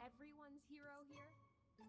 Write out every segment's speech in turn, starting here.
everyone's hero here? Ah.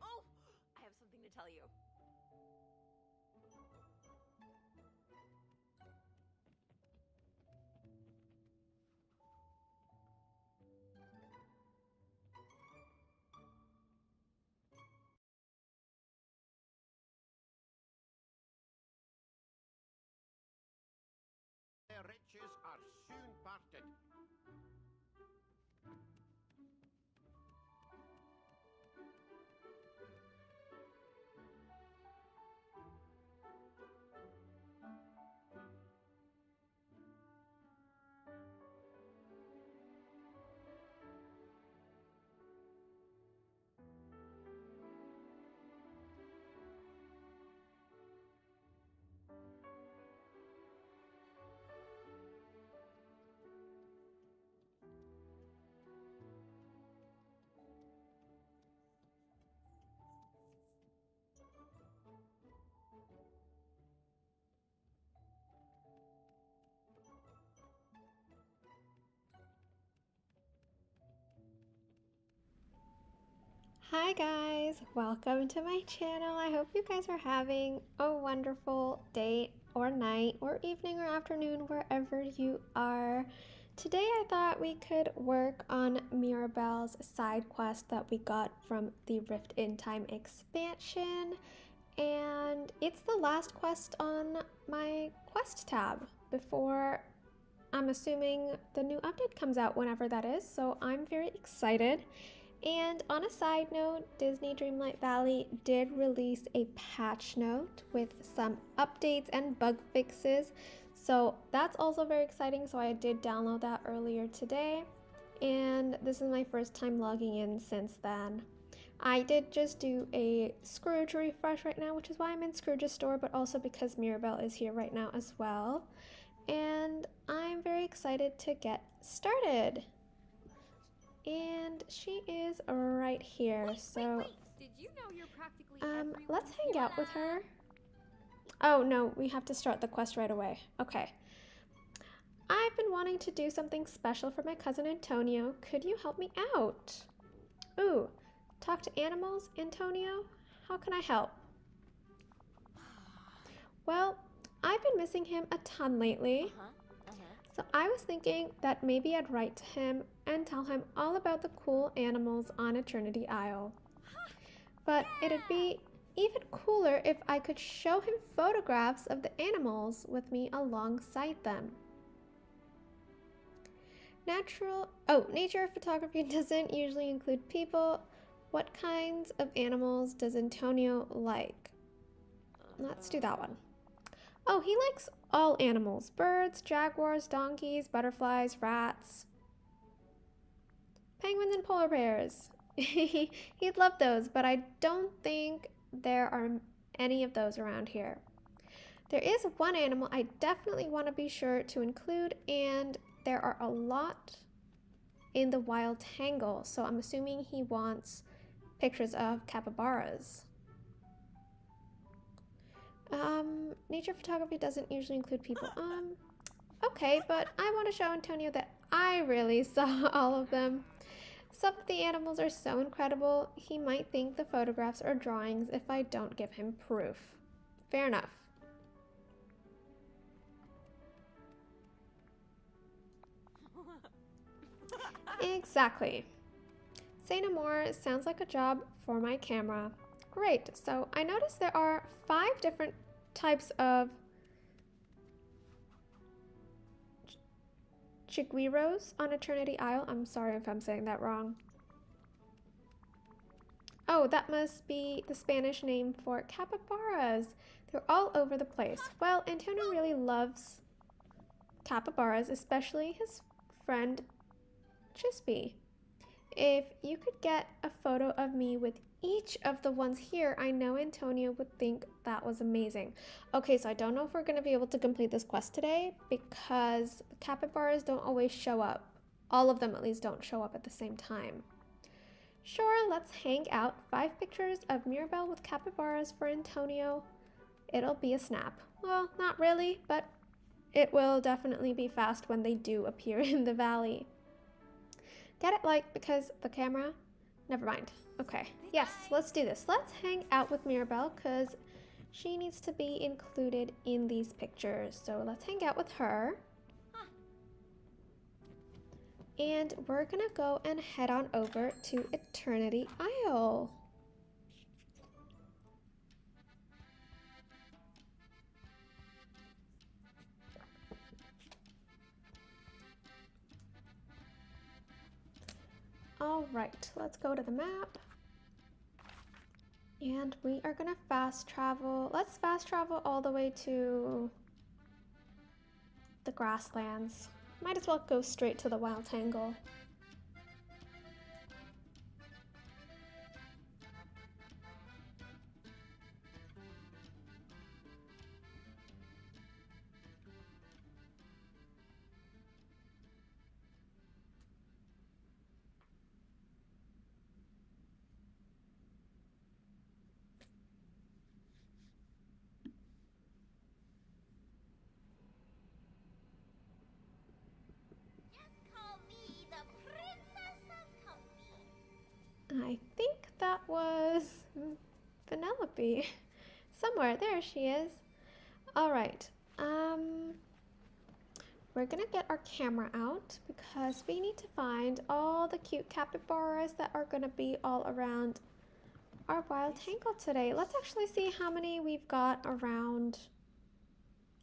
Oh, I have something to tell you. Their riches are soon parted. Hi guys, welcome to my channel. I hope you guys are having a wonderful day or night or evening or afternoon wherever you are. Today I thought we could work on Mirabel's side quest that we got from the Rift in Time expansion, and it's the last quest on my quest tab before I'm assuming the new update comes out whenever that is, so I'm very excited. And on a side note, Disney Dreamlight Valley did release a patch note with some updates and bug fixes, so that's also very exciting. So I did download that earlier today, and this is my first time logging in since then. I did just do a Scrooge refresh right now, which is why I'm in Scrooge's store, but also because Mirabel is here right now as well. And I'm very excited to get started. And she is right here, so Did you know you're practically let's hang out with her. Oh no, we have to start the quest right away. Okay. I've been wanting to do something special for my cousin Antonio. Could you help me out? Ooh, talk to animals, Antonio? How can I help? Well, I've been missing him a ton lately. So I was thinking that maybe I'd write to him and tell him all about the cool animals on Eternity Isle. But it'd be even cooler if I could show him photographs of the animals with me alongside them. Nature photography doesn't usually include people. What kinds of animals does Antonio like? Let's do that one. Oh, he likes all animals. Birds, jaguars, donkeys, butterflies, rats, penguins, and polar bears. He'd love those, but I don't think there are any of those around here. There is one animal I definitely want to be sure to include, and there are a lot in the wild tangle, so I'm assuming he wants pictures of capybaras. Nature photography doesn't usually include people. Okay, but I want to show Antonio that I really saw all of them. Some of the animals are so incredible, he might think the photographs are drawings if I don't give him proof. Fair enough. Exactly. Say no more sounds like a job for my camera. Great, so I noticed there are 5 different types of chiguiros on Eternity Isle. I'm sorry if I'm saying that wrong. Oh, that must be the Spanish name for capybaras. They're all over the place. Well, Antonio really loves capybaras, especially his friend Chispy. If you could get a photo of me with each of the ones here, I know Antonio would think that was amazing. Okay, so I don't know if we're going to be able to complete this quest today because capybaras don't always show up. All of them at least don't show up at the same time. Sure, let's hang out. 5 pictures of Mirabel with capybaras for Antonio. It'll be a snap. Well, not really, but it will definitely be fast when they do appear in the valley. Get it, like, because the camera? Never mind. Okay, yes, let's do this. Let's hang out with Mirabel because she needs to be included in these pictures. So let's hang out with her. And we're gonna go and head on over to Eternity Isle. All right, let's go to the map. And we are gonna fast travel. Let's fast travel all the way to the grasslands. Might as well go straight to the Wild Tangle. I think that was Penelope. Somewhere, there she is. All right, we're gonna get our camera out because we need to find all the cute capybaras that are gonna be all around our Wild Tangle today. Let's actually see how many we've got around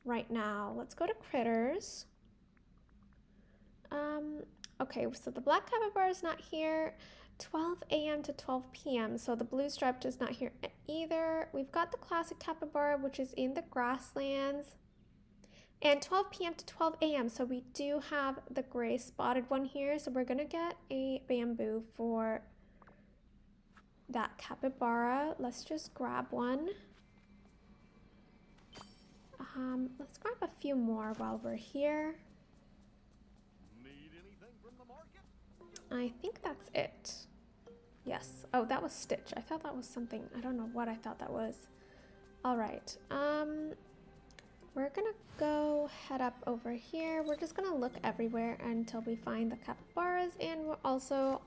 right now. Let's go to critters. Okay, so the black capybara is not here. 12 a.m. to 12 p.m. So the blue striped is not here either. We've got the classic capybara, which is in the grasslands. And 12 p.m. to 12 a.m. So we do have the gray spotted one here. So we're gonna get a bamboo for that capybara. Let's just grab one. Let's grab a few more while we're here. Need anything from the market? I think that's it. Yes. Oh, that was Stitch. I thought that was something. I don't know what I thought that was. All right. We're gonna go head up over here. We're just gonna look everywhere until we find the capybaras, and we'll also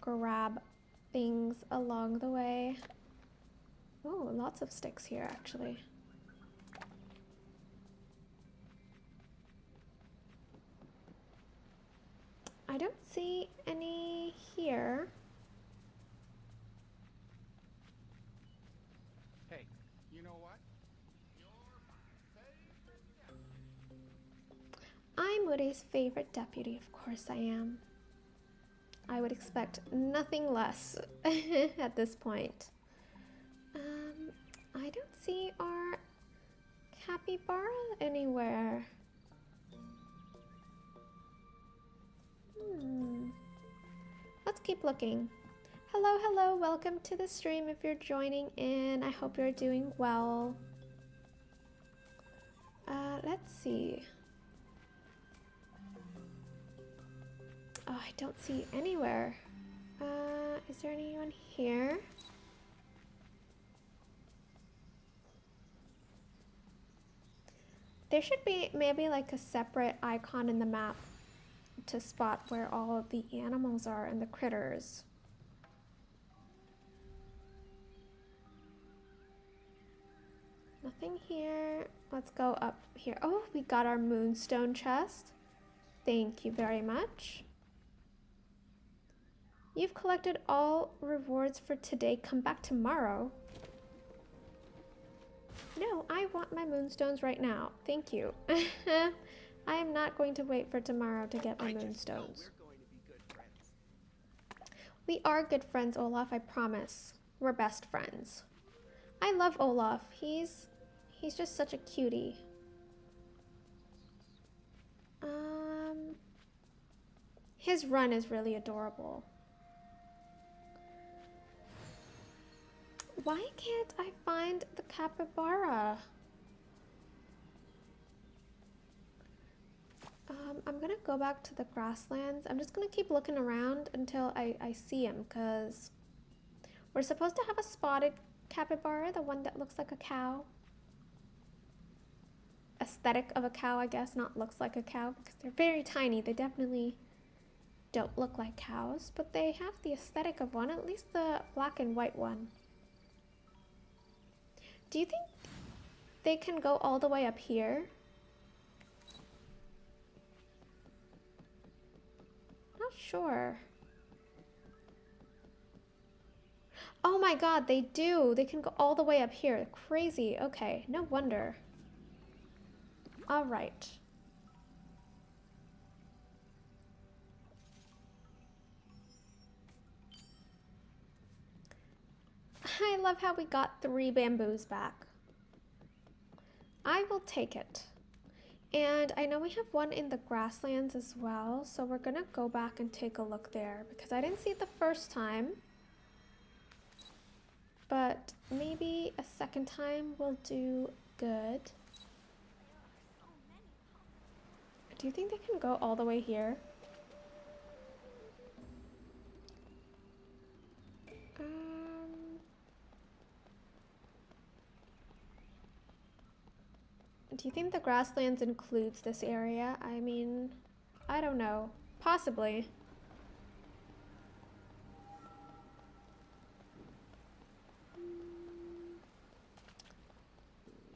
grab things along the way. Oh, lots of sticks here, actually. I don't see any here. Hey, you know what? You're my favorite. I'm Woody's favorite deputy, of course I am. I would expect nothing less at this point. I don't see our capybara anywhere. Let's keep looking. Hello, hello, welcome to the stream if you're joining in. I hope you're doing well. Let's see. Oh, I don't see anywhere. Is there anyone here? There should be maybe like a separate icon in the map to spot where all of the animals are and the critters. Nothing here. Let's go up here. Oh, we got our moonstone chest. Thank you very much. You've collected all rewards for today. Come back tomorrow. No, I want my moonstones right now. Thank you. I am not going to wait for tomorrow to get my I just know moonstones. we're going to be good friends. We are good friends, Olaf, I promise. We're best friends. I love Olaf. He's just such a cutie. His run is really adorable. Why can't I find the capybara? I'm gonna go back to the grasslands. I'm just gonna keep looking around until I see him, because we're supposed to have a spotted capybara, the one that looks like a cow. Aesthetic of a cow, I guess, not looks like a cow, because they're very tiny. They definitely don't look like cows, but they have the aesthetic of one, at least the black and white one. Do you think they can go all the way up here? Not sure. Oh my god, they do! They can go all the way up here. Crazy. Okay, no wonder. Alright. I love how we got 3 bamboos back. I will take it. And I know we have one in the grasslands as well, so we're gonna go back and take a look there, because I didn't see it the first time. But maybe a second time will do good. Do you think they can go all the way here? Do you think the grasslands includes this area? I mean, I don't know. Possibly.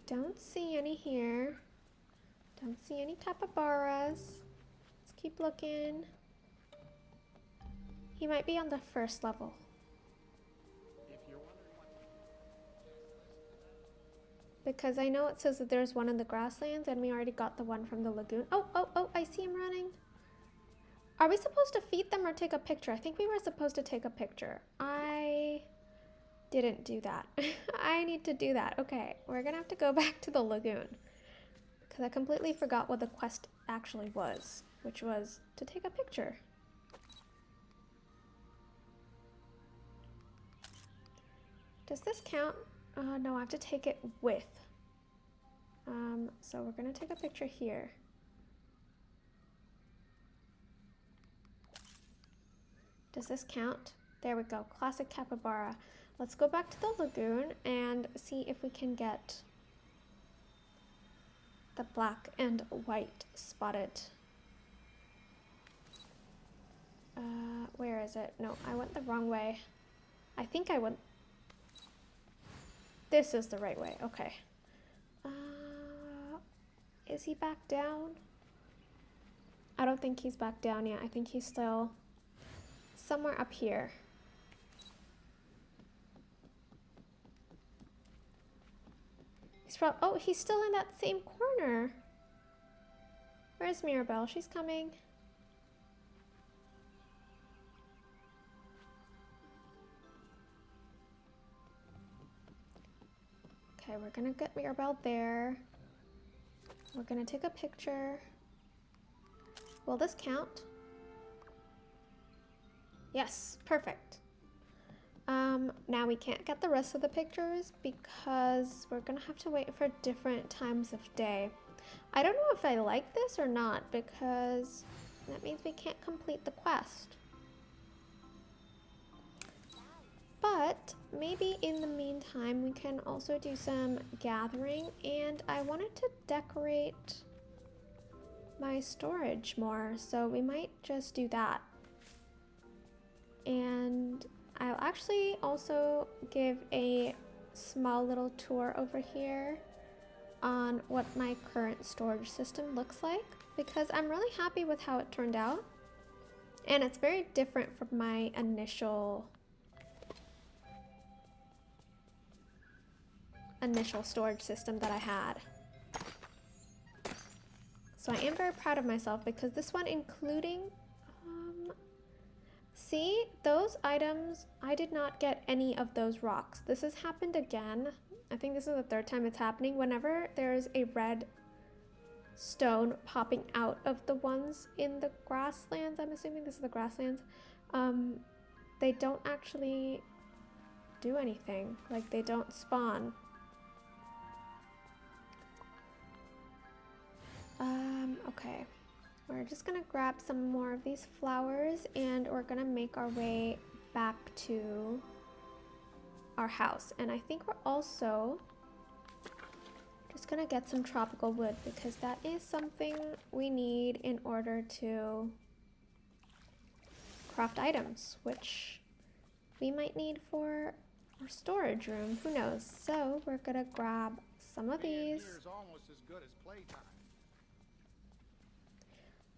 Don't see any here. Don't see any capybaras. Let's keep looking. He might be on the first level. If you're wondering what Because I know it says that there's one in the grasslands, and we already got the one from the lagoon. Oh, I see him running. Are we supposed to feed them or take a picture? I think we were supposed to take a picture. I didn't do that. I need to do that. Okay, we're gonna have to go back to the lagoon, because I completely forgot what the quest actually was, which was to take a picture. Does this count? No, I have to take it with. So we're gonna take a picture here. Does this count? There we go, classic capybara. Let's go back to the lagoon and see if we can get the black and white spotted. Where is it? No, I went the wrong way. I think I went... This is the right way, okay. Is he back down? I don't think he's back down yet. I think he's still somewhere up here. He's probably... Oh, he's still in that same corner. Where's Mirabel? She's coming. Okay, we're gonna get Mirabel there. We're gonna take a picture. Will this count? Yes, perfect. Now we can't get the rest of the pictures because we're gonna have to wait for different times of day. I don't know if I like this or not, because that means we can't complete the quest. But maybe in the meantime we can also do some gathering, and I wanted to decorate my storage more, so we might just do that. And I'll actually also give a small little tour over here on what my current storage system looks like, because I'm really happy with how it turned out, and it's very different from my initial storage system that I had. So I am very proud of myself because this one including, see, those items, I did not get any of those rocks. This has happened again. I think this is the third time it's happening. Whenever there's a red stone popping out of the ones in the grasslands, I'm assuming this is the grasslands, they don't actually do anything. Like, they don't spawn. Okay. We're just gonna grab some more of these flowers and we're gonna make our way back to our house. And I think we're also just gonna get some tropical wood because that is something we need in order to craft items, which we might need for our storage room. Who knows? So we're gonna grab some of these. Here's almost as good as playtime.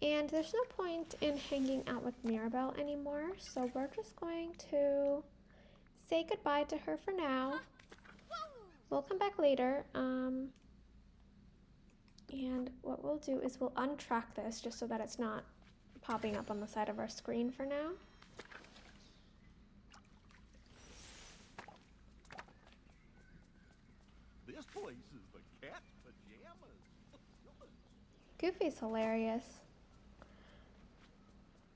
And there's no point in hanging out with Mirabel anymore, so we're just going to say goodbye to her for now. We'll come back later. And what we'll do is we'll untrack this just so that it's not popping up on the side of our screen for now. This place is the cat's pajamas. Goofy's hilarious.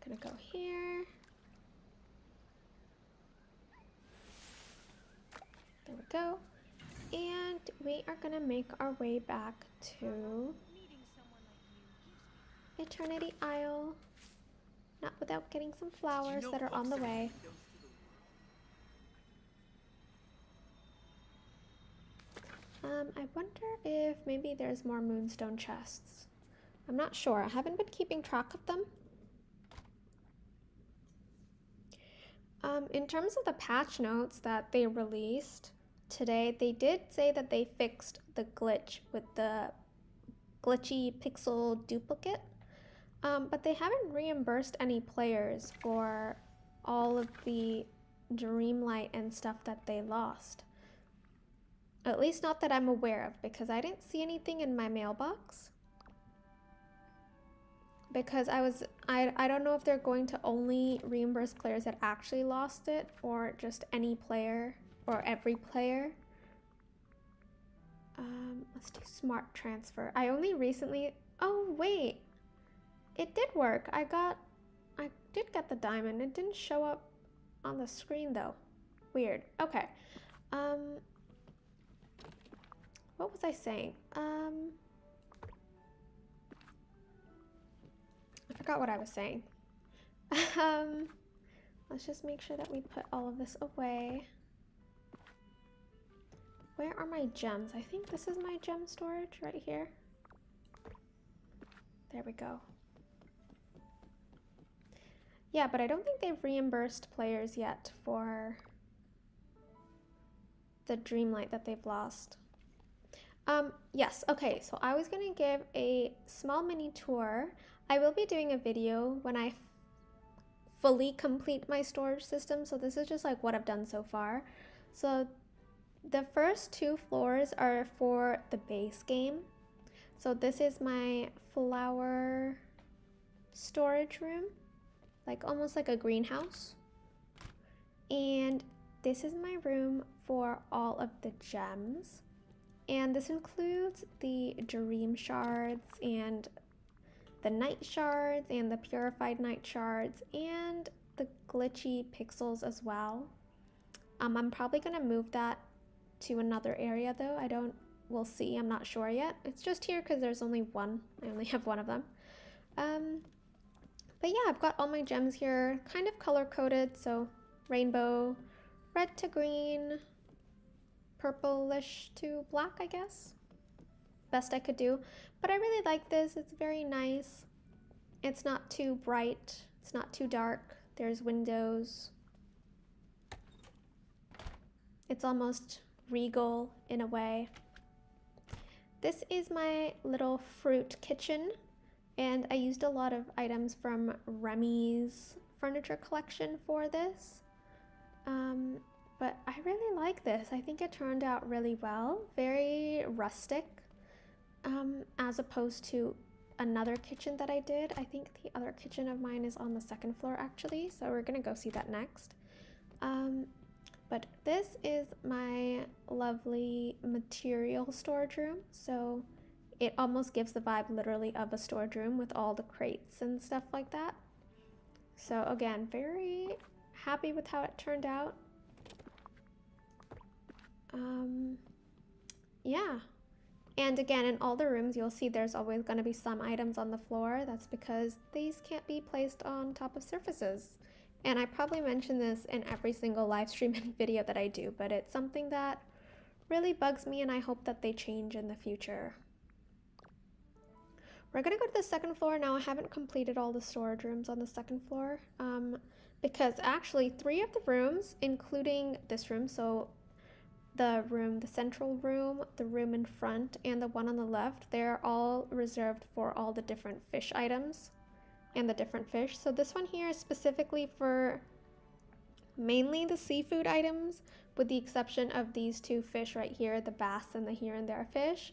Gonna go here. There we go. And we are gonna make our way back to Eternity Isle. Not without getting some flowers that are on the way. I wonder if maybe there's more moonstone chests. I'm not sure. I haven't been keeping track of them. In terms of the patch notes that they released today, they did say that they fixed the glitch with the glitchy pixel duplicate, but they haven't reimbursed any players for all of the Dreamlight and stuff that they lost. At least not that I'm aware of, because I didn't see anything in my mailbox. Because I don't know if they're going to only reimburse players that actually lost it or just any player or every player. Let's do smart transfer. I only recently, oh wait, it did work. I did get the diamond. It didn't show up on the screen though. Weird. Okay. What was I saying? I forgot what I was saying. Let's just make sure that we put all of this away. Where are my gems? I think this is my gem storage right here. There we go. Yeah, but I don't think they've reimbursed players yet for the Dreamlight that they've lost. Yes, okay, so I was gonna give a small mini tour. I will be doing a video when I fully complete my storage system, so this is just like what I've done so far. So the first 2 floors are for the base game. So this is my flower storage room, like almost like a greenhouse. And this is my room for all of the gems. And this includes the dream shards and the night shards and the purified night shards and the glitchy pixels as well. I'm probably gonna move that to another area though. We'll see, I'm not sure yet. It's just here because there's only one. I only have one of them. But yeah, I've got all my gems here, kind of color coded, so rainbow, red to green, purplish to black, I guess. Best I could do. But I really like this. It's very nice. It's not too bright. It's not too dark. There's windows. It's almost regal in a way. This is my little fruit kitchen, and I used a lot of items from Remy's furniture collection for this. But I really like this. I think it turned out really well. Very rustic, as opposed to another kitchen that I did. I think the other kitchen of mine is on the second floor actually, so we're gonna go see that next. But this is my lovely material storage room. So it almost gives the vibe literally of a storage room with all the crates and stuff like that. So again, very happy with how it turned out. Yeah. And again, in all the rooms, you'll see there's always going to be some items on the floor. That's because these can't be placed on top of surfaces. And I probably mention this in every single live stream and video that I do, but it's something that really bugs me and I hope that they change in the future. We're gonna go to the second floor now. I haven't completed all the storage rooms on the second floor because actually 3 of the rooms, including this room, so the central room, the room in front, and the one on the left, they're all reserved for all the different fish items and the different fish. So this one here is specifically for mainly the seafood items, with the exception of these 2 fish right here, the bass and the here and there fish,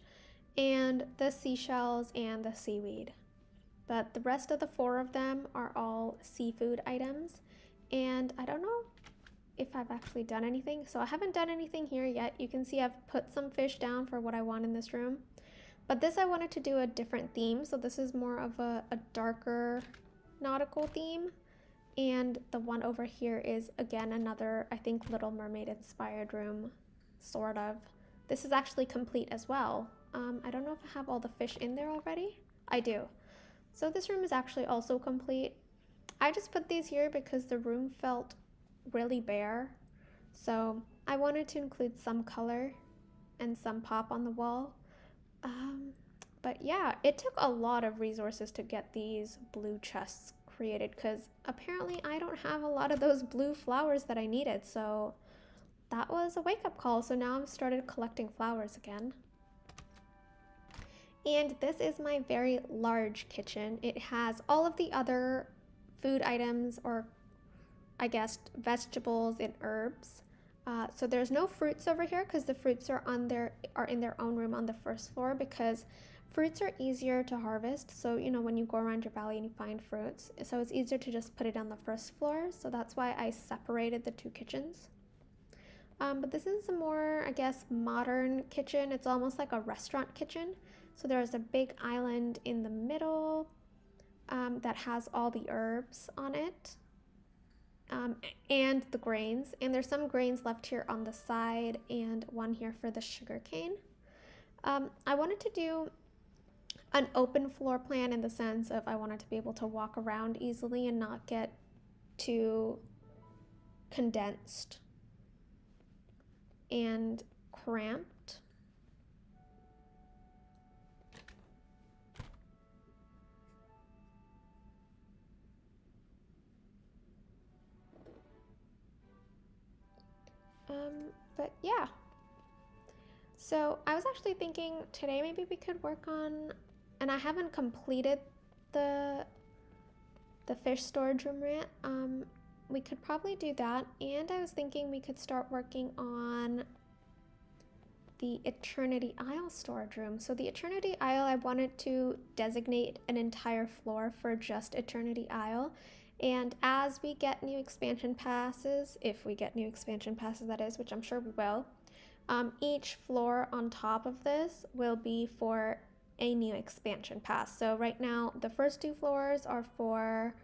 and the seashells and the seaweed. But the rest of the 4 of them are all seafood items, and I don't know if I've actually done anything. So I haven't done anything here yet. You can see I've put some fish down for what I want in this room. But this I wanted to do a different theme. So this is more of a darker nautical theme. And the one over here is again another, I think, Little Mermaid inspired room, sort of. This is actually complete as well. I don't know if I have all the fish in there already. I do. So this room is actually also complete. I just put these here because the room felt really bare, so I wanted to include some color and some pop on the wall. But yeah, it took a lot of resources to get these blue chests created because apparently I don't have a lot of those blue flowers that I needed, so that was a wake-up call. So now I've started collecting flowers again. And this is my very large kitchen. It has all of the other food items, or I guess vegetables and herbs. So there's no fruits over here because the fruits are in their own room on the first floor, because fruits are easier to harvest. So you know, when you go around your valley and you find fruits, so it's easier to just put it on the first floor. So that's why I separated the 2 kitchens. But this is a more, I guess, modern kitchen. It's almost like a restaurant kitchen. So there's a big island in the middle that has all the herbs on it. And the grains, and there's some grains left here on the side and one here for the sugar cane. I wanted to do an open floor plan in the sense of I wanted to be able to walk around easily and not get too condensed and cramped. But yeah, so I was actually thinking today maybe we could work on, and I haven't completed the fish storage room yet. We could probably do that, and I was thinking we could start working on the Eternity Isle storage room. So the Eternity Isle, I wanted to designate an entire floor for just Eternity Isle. And as we get new expansion passes, if we get new expansion passes that is, which I'm sure we will, each floor on top of this will be for a new expansion pass. So right now, the first 2 floors are for,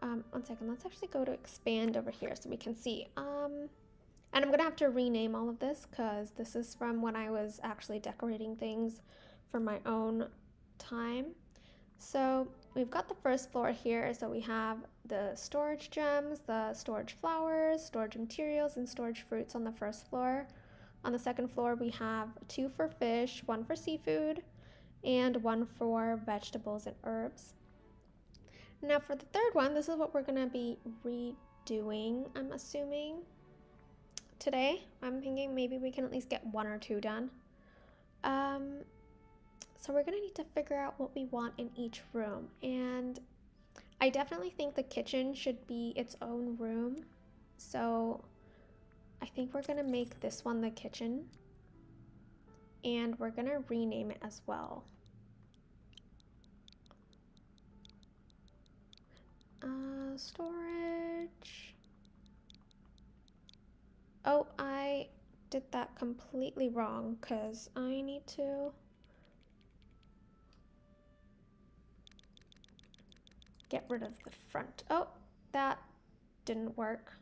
one second, let's actually go to expand over here so we can see. And I'm gonna have to rename all of this because this is from when I was actually decorating things for my own time. So we've got the first floor here, so we have the storage gems, the storage flowers, storage materials, and storage fruits on the first floor. On the second floor, we have 2 for fish, 1 for seafood, and 1 for vegetables and herbs. Now for the third one, this is what we're gonna be redoing, I'm assuming, today. I'm thinking maybe we can at least get 1 or 2 done. So we're gonna need to figure out what we want in each room, and I definitely think the kitchen should be its own room. So I think we're gonna make this one the kitchen, and we're gonna rename it as well. Storage. Oh, I did that completely wrong because I need to get rid of the front. Oh, that didn't work.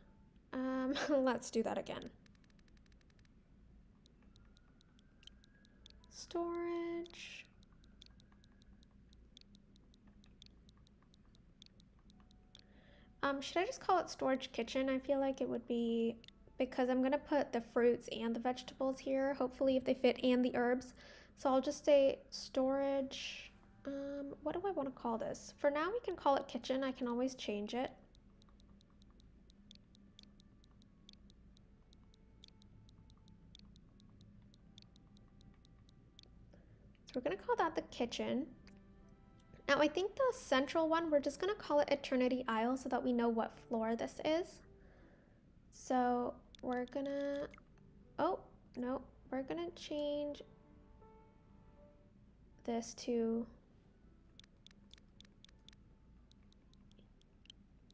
Let's do that again. Storage. Should I just call it storage kitchen? I feel like it would be, because I'm gonna put the fruits and the vegetables here, hopefully if they fit, and the herbs. So I'll just say storage. What do I want to call this? For now we can call it kitchen. I can always change it. So we're gonna call that the kitchen. Now I think the central one, we're just gonna call it Eternity Isle so that we know what floor this is. So we're gonna, oh, no, we're gonna change this to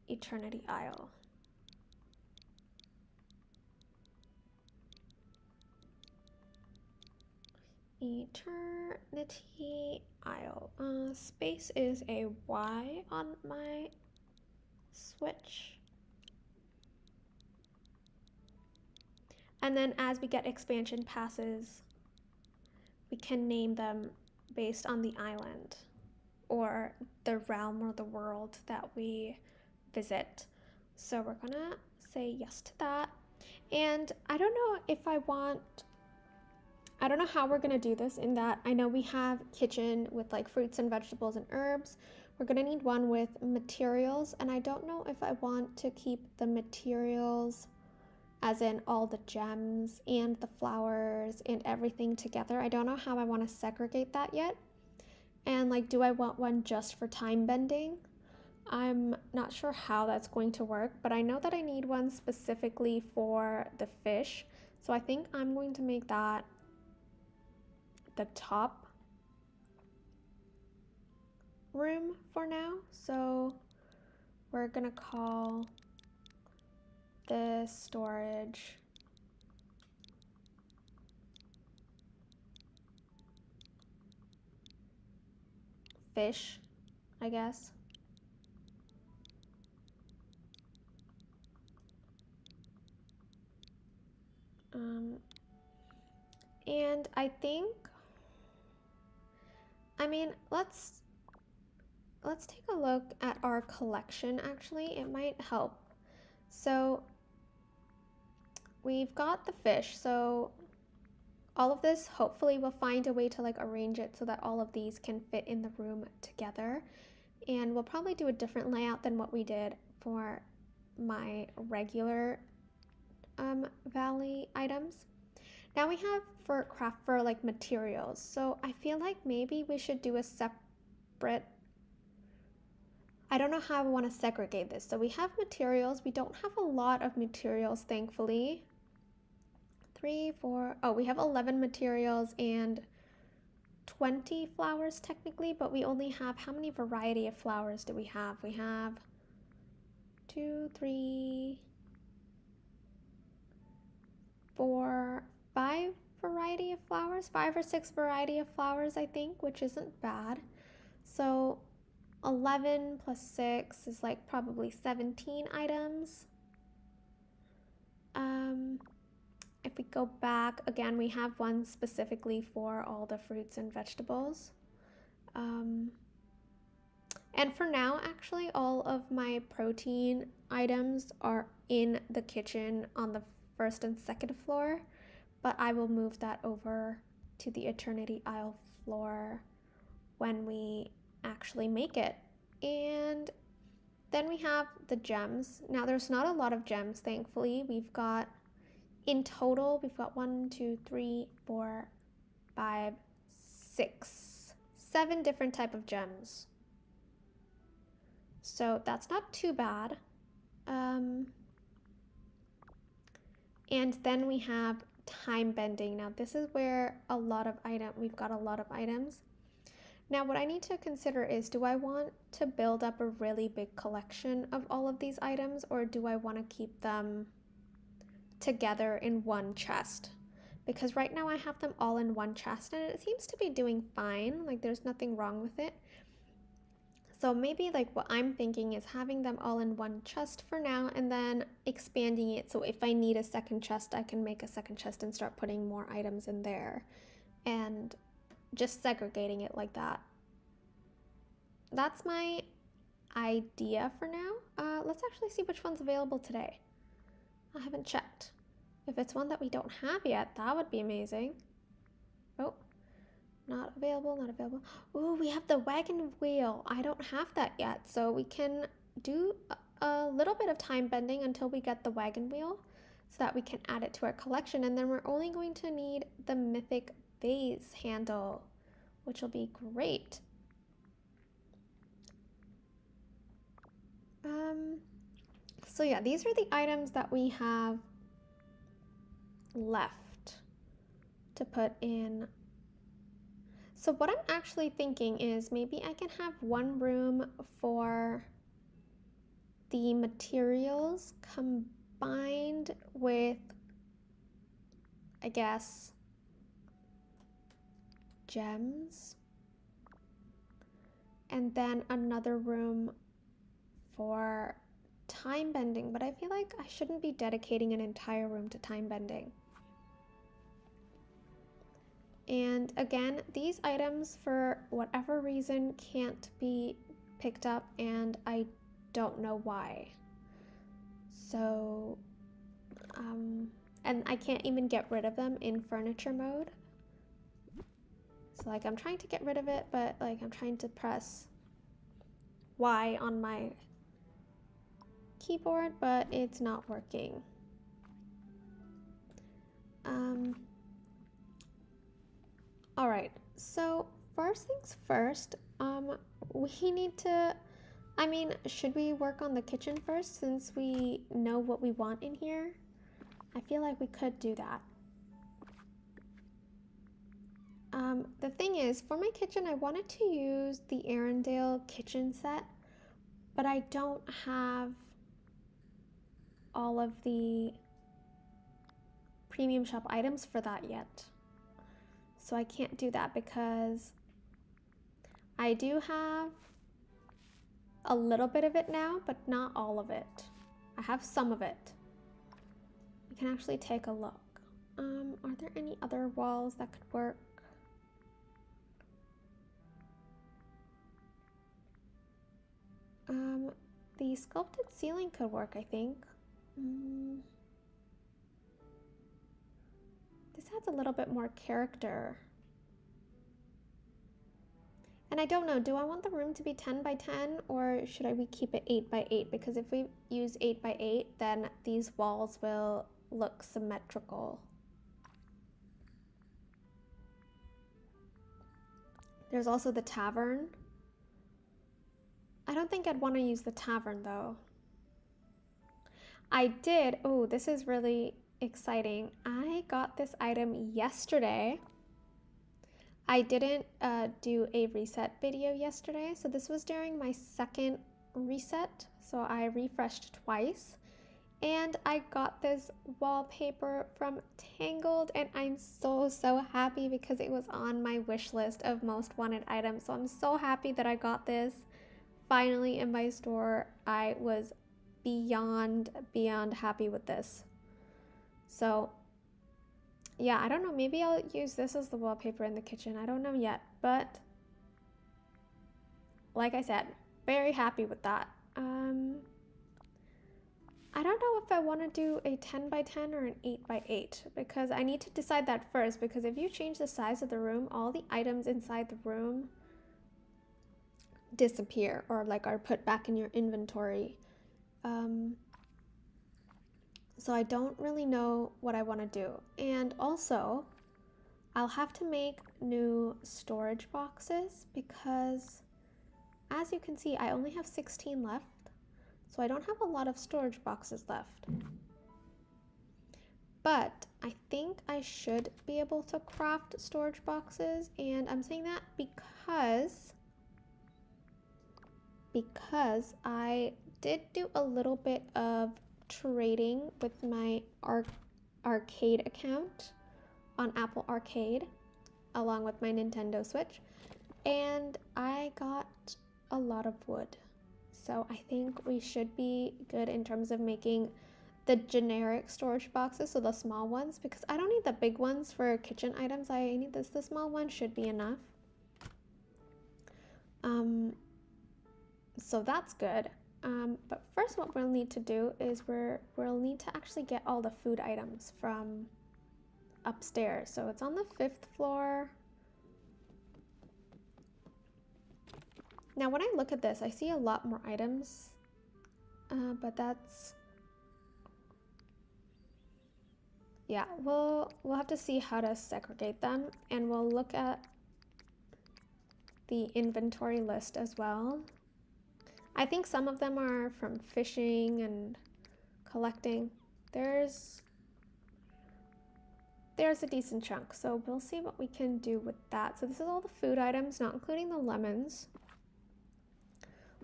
Eternity Isle. Eternity Isle. Space is a Y on my Switch. And then as we get expansion passes, we can name them based on the island or the realm or the world that we visit. So we're gonna say yes to that. And I don't know how we're gonna do this, in that I know we have kitchen with like fruits and vegetables and herbs. We're gonna need one with materials, and I don't know if I want to keep the materials as in all the gems and the flowers and everything together. I don't know how I want to segregate that yet. And like, do I want one just for time bending? I'm not sure how that's going to work, but I know that I need one specifically for the fish. So I think I'm going to make that the top room for now. So we're gonna call this storage fish, I guess. And I think, I mean, let's take a look at our collection. Actually, it might help. So we've got the fish, so all of this, hopefully we'll find a way to like arrange it so that all of these can fit in the room together. And we'll probably do a different layout than what we did for my regular valley items. Now we have for craft for like materials. So I feel like maybe we should do a separate, I don't know how I want to segregate this. So we have materials. We don't have a lot of materials, thankfully. 3, 4, oh, we have 11 materials and 20 flowers technically, but we only have, how many variety of flowers do we have? We have 2, 3, 4, 5 variety of flowers, 5 or 6 variety of flowers, I think, which isn't bad. So 11 plus 6 is like probably 17 items. If we go back, again, we have one specifically for all the fruits and vegetables. And for now, actually, all of my protein items are in the kitchen on the first and second floor, but I will move that over to the Eternity Isle floor when we actually make it. And then we have the gems. Now there's not a lot of gems, thankfully. We've got, in total, we've got 1, 2, 3, 4, 5, 6, 7 different type of gems. So that's not too bad. And then we have time bending. Now this is where we've got a lot of items. Now, what I need to consider is, do I want to build up a really big collection of all of these items, or do I want to keep them together in one chest? Because right now I have them all in one chest and it seems to be doing fine. Like, there's nothing wrong with it. So maybe like what I'm thinking is having them all in one chest for now and then expanding it. So if I need a second chest, I can make a second chest and start putting more items in there and just segregating it like that. That's my idea for now. Let's actually see which one's available today. I haven't checked. If it's one that we don't have yet, that would be amazing. Oh, not available, not available. Ooh, we have the wagon wheel. I don't have that yet, so we can do a little bit of time bending until we get the wagon wheel so that we can add it to our collection. And then we're only going to need the mythic vase handle, which will be great. So yeah, these are the items that we have left to put in. So what I'm actually thinking is maybe I can have one room for the materials combined with, I guess, gems, and then another room for time bending, but I feel like I shouldn't be dedicating an entire room to time bending. And again, these items for whatever reason can't be picked up and I don't know why. So, and I can't even get rid of them in furniture mode. So like I'm trying to get rid of it, but like I'm trying to press Y on my keyboard, but it's not working. All right, so first things first, we need to, I mean, should we work on the kitchen first since we know what we want in here? I feel like we could do that. The thing is, for my kitchen, I wanted to use the Arendelle kitchen set, but I don't have all of the premium shop items for that yet. So I can't do that because I do have a little bit of it now, but not all of it. I have some of it. We can actually take a look. Are there any other walls that could work? The sculpted ceiling could work, I think. This adds a little bit more character. And I don't know, do I want the room to be 10 by 10 or should we keep it 8 by 8? Because if we use 8 by 8, then these walls will look symmetrical. There's also the tavern. I don't think I'd want to use the tavern though. I did, oh, this is really exciting. I got this item yesterday. I didn't do a reset video yesterday, so this was during my second reset, so I refreshed twice. And I got this wallpaper from Tangled, and I'm so happy because it was on my wish list of most wanted items. So I'm so happy that I got this finally in my store. I was beyond happy with this. So yeah, I don't know, maybe I'll use this as the wallpaper in the kitchen. I don't know yet, but like I said, very happy with that. I don't know if I want to do a 10 by 10 or an 8 by 8 because I need to decide that first, because if you change the size of the room, all the items inside the room disappear or like are put back in your inventory. So I don't really know what I want to do. And also, I'll have to make new storage boxes because, as you can see, I only have 16 left. So I don't have a lot of storage boxes left. But I think I should be able to craft storage boxes, and I'm saying that because I did do a little bit of trading with my arcade account on Apple Arcade along with my Nintendo Switch, and I got a lot of wood. So I think we should be good in terms of making the generic storage boxes, so the small ones, because I don't need the big ones for kitchen items. I need this. The small one should be enough. So that's good. But first what we'll need to do is we'll need to actually get all the food items from upstairs. So it's on the 5th floor. Now when I look at this, I see a lot more items, but that's, yeah, we'll have to see how to segregate them, and we'll look at the inventory list as well. I think some of them are from fishing and collecting. There's a decent chunk, so we'll see what we can do with that. So this is all the food items, not including the lemons.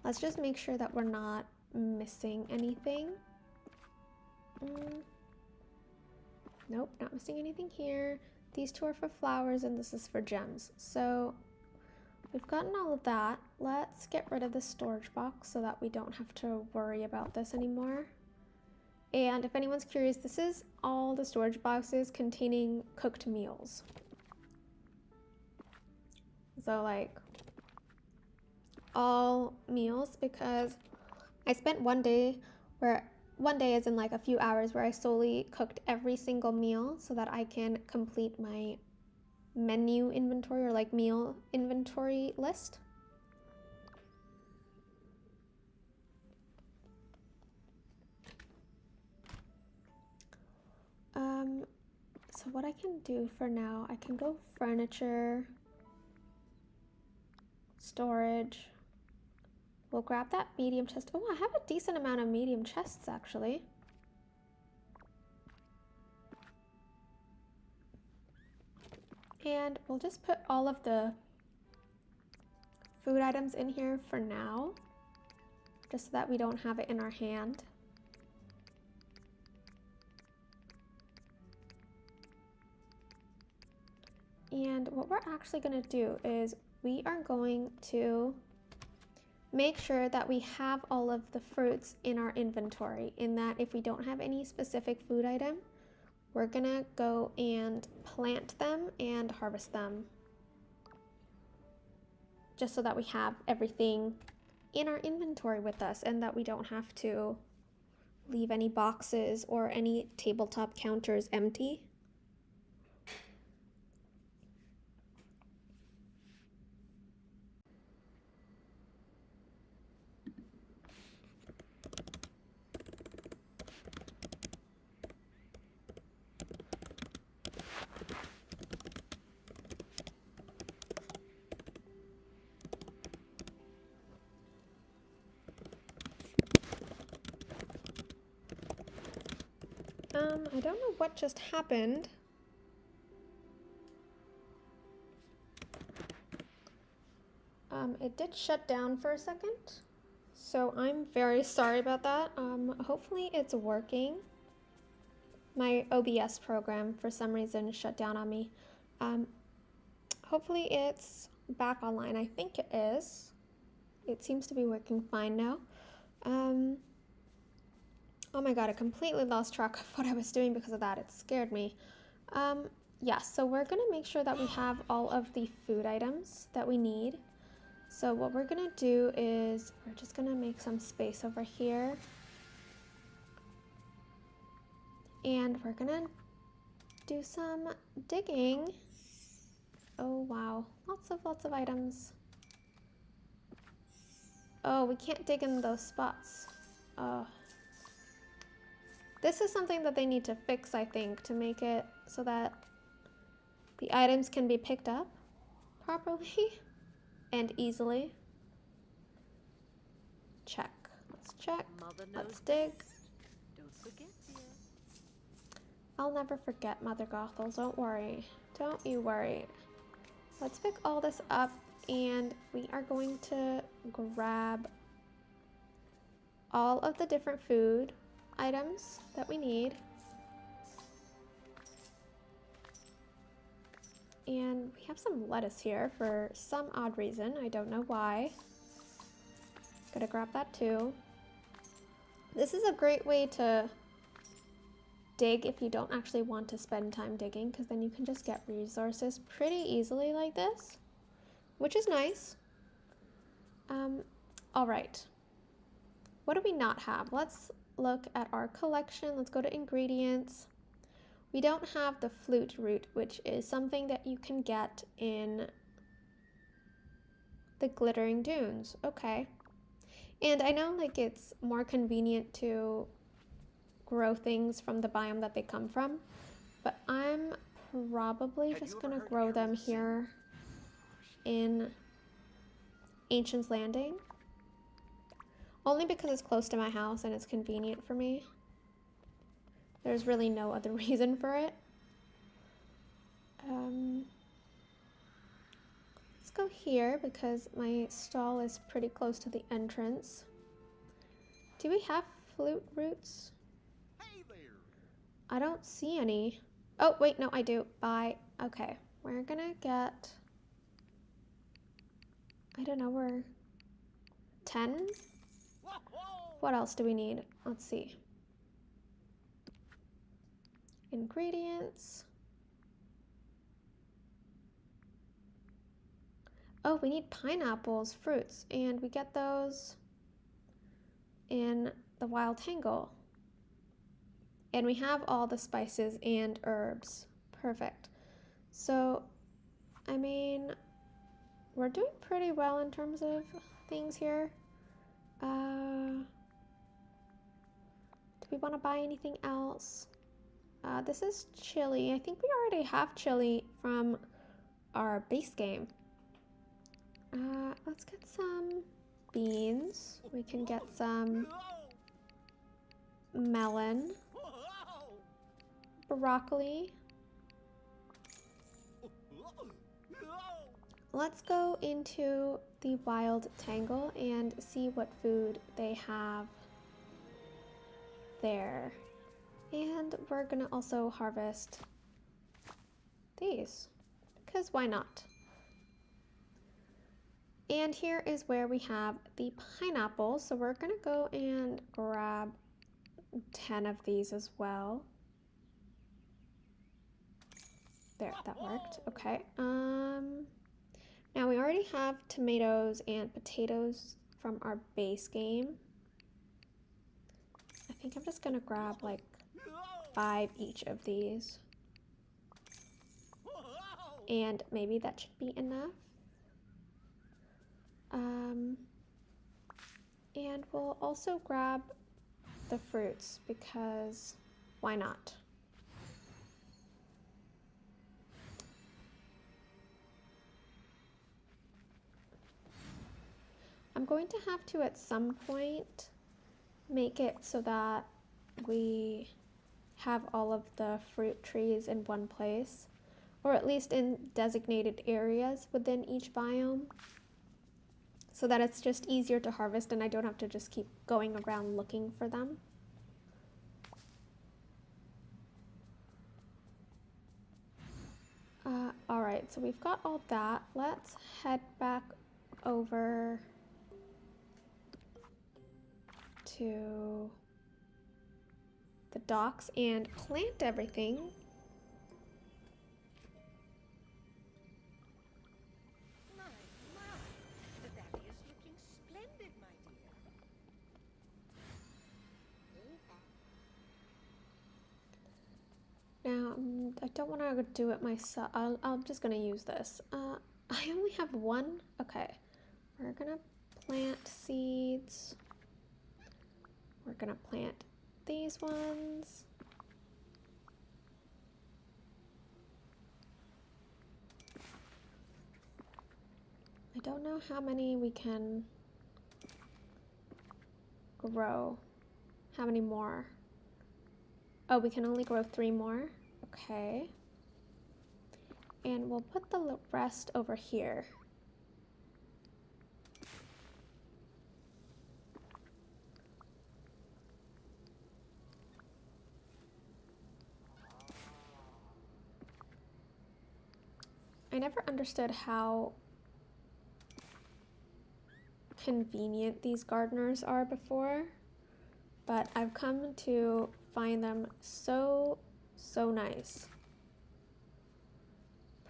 Let's just make sure that we're not missing anything. Nope, not missing anything here. These two are for flowers and this is for gems. So we've gotten all of that. Let's get rid of the storage box so that we don't have to worry about this anymore. And if anyone's curious, this is all the storage boxes containing cooked meals. So like all meals, because I spent one day as in like a few hours where I solely cooked every single meal so that I can complete my menu inventory or like meal inventory list. So what I can do for now, I can go furniture, storage. We'll grab that medium chest. Oh, I have a decent amount of medium chests actually. And we'll just put all of the food items in here for now, just so that we don't have it in our hand. And what we're actually going to do is we are going to make sure that we have all of the fruits in our inventory, in that if we don't have any specific food item, we're gonna go and plant them and harvest them, just so that we have everything in our inventory with us and that we don't have to leave any boxes or any tabletop counters empty. I don't know what just happened. It did shut down for a second, so I'm very sorry about that. Hopefully it's working. My OBS program for some reason shut down on me. Hopefully it's back online. I think it is. It seems to be working fine now. Oh my god, I completely lost track of what I was doing because of that. It scared me. Yeah, so we're gonna make sure that we have all of the food items that we need. So what we're gonna do is we're just gonna make some space over here. And we're gonna do some digging. Oh wow, lots of items. Oh, we can't dig in those spots. This is something that they need to fix, I think, to make it so that the items can be picked up properly and easily. Check. Let's check. Let's dig. Don't forget, dear. I'll never forget Mother Gothel, don't worry. Don't you worry. Let's pick all this up and we are going to grab all of the different food items that we need. And we have some lettuce here for some odd reason. I don't know why. Gotta grab that too. This is a great way to dig if you don't actually want to spend time digging, because then you can just get resources pretty easily like this, which is nice. All right. What do we not have? Let's look at our collection. Let's go to ingredients. We don't have the flute root, which is something that you can get in the Glittering Dunes. Okay. And I know like it's more convenient to grow things from the biome that they come from, but I'm probably just gonna grow them here in Ancient's Landing. Only because it's close to my house and it's convenient for me. There's really no other reason for it. Let's go here because my stall is pretty close to the entrance. Do we have flute roots? Hey there. I don't see any. Oh, wait, no, I do. Bye. Okay, we're gonna get, I don't know, we're 10? What else do we need? Let's see. Ingredients. Oh, we need pineapples, fruits, and we get those in the Wild Tangle. And we have all the spices and herbs. Perfect. So, I mean, we're doing pretty well in terms of things here. Do we want to buy anything else? This is chili. I think we already have chili from our base game. Let's get some beans. We can get some melon, broccoli. Let's go into the Wild Tangle and see what food they have there. And we're gonna also harvest these, because why not? And here is where we have the pineapple. So we're gonna go and grab 10 of these as well. There, that worked. Okay. Now we already have tomatoes and potatoes from our base game. I think I'm just gonna grab like 5 each of these. And maybe that should be enough. And we'll also grab the fruits because why not? I'm going to have to at some point make it so that we have all of the fruit trees in one place, or at least in designated areas within each biome, so that it's just easier to harvest and I don't have to just keep going around looking for them. Alright, so we've got all that. Let's head back over to the docks and plant everything. My, but that is looking splendid, my dear. Now, I don't want to do it myself. I'm just going to use this. I only have one. Okay. We're going to plant seeds. We're going to plant these ones. I don't know how many we can grow. How many more? Oh, we can only grow 3 more. Okay. And we'll put the rest over here. I never understood how convenient these gardeners are before, but I've come to find them so nice.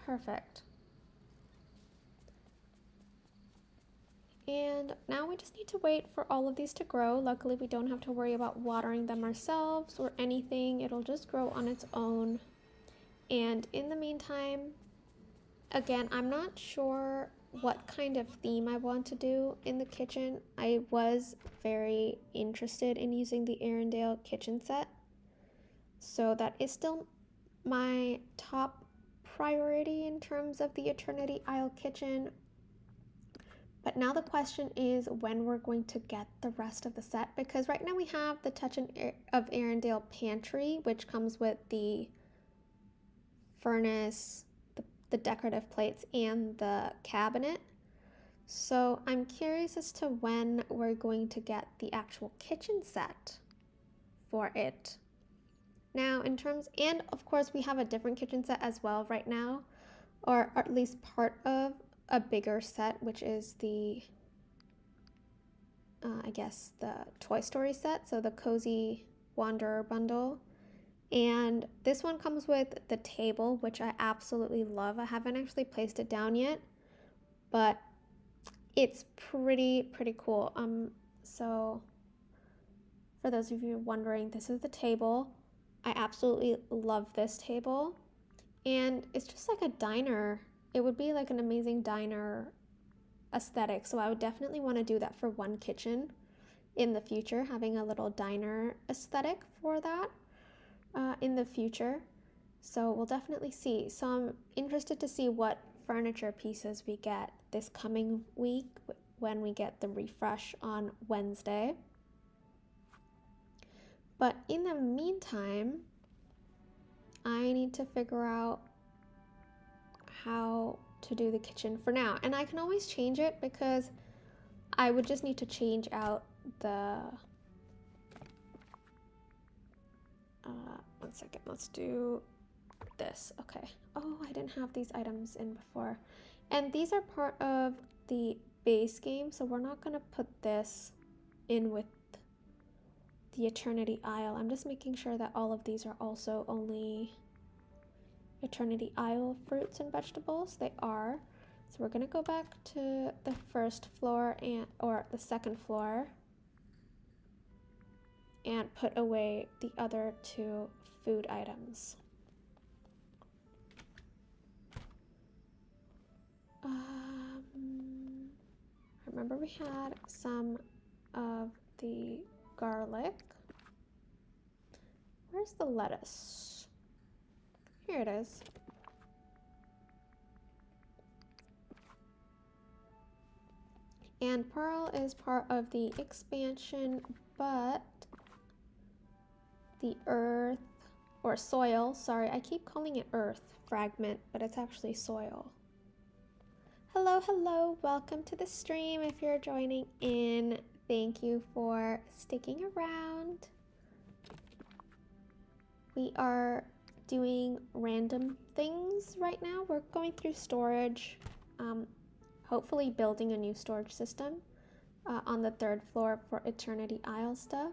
Perfect. And now we just need to wait for all of these to grow. Luckily, we don't have to worry about watering them ourselves or anything. It'll just grow on its own. And in the meantime, again, I'm not sure what kind of theme I want to do in the kitchen. I was very interested in using the Arendelle kitchen set. So that is still my top priority in terms of the Eternity Isle kitchen. But now the question is when we're going to get the rest of the set, because right now we have the Touch of Arendelle pantry, which comes with the furnace, the decorative plates, and the cabinet. So I'm curious as to when we're going to get the actual kitchen set for it. Now in terms, and of course we have a different kitchen set as well right now, or at least part of a bigger set, which is the I guess the Toy Story set, so the Cozy Wanderer bundle. And this one comes with the table, which I absolutely love. I haven't actually placed it down yet, but it's pretty cool. So for those of you wondering, this is the table. I absolutely love this table, and it's just like a diner. It would be like an amazing diner aesthetic, so I would definitely want to do that for one kitchen in the future, having a little diner aesthetic for that in the future. So we'll definitely see. So I'm interested to see what furniture pieces we get this coming week when we get the refresh on Wednesday. But in the meantime, I need to figure out how to do the kitchen for now. And I can always change it, because I would just need to change out the one second, let's do this. Okay. Oh, I didn't have these items in before. And these are part of the base game, so we're not going to put this in with the Eternity Isle. I'm just making sure that all of these are also only Eternity Isle fruits and vegetables. They are. So we're going to go back to the first floor or the second floor and put away the other 2 food items. Remember we had some of the garlic. Where's the lettuce? Here it is. And Pearl is part of the expansion, but the earth, or soil, sorry, I keep calling it earth fragment, but it's actually soil. Hello, welcome to the stream. If you're joining in, thank you for sticking around. We are doing random things right now. We're going through storage, hopefully building a new storage system on the 3rd floor for Eternity Isle stuff.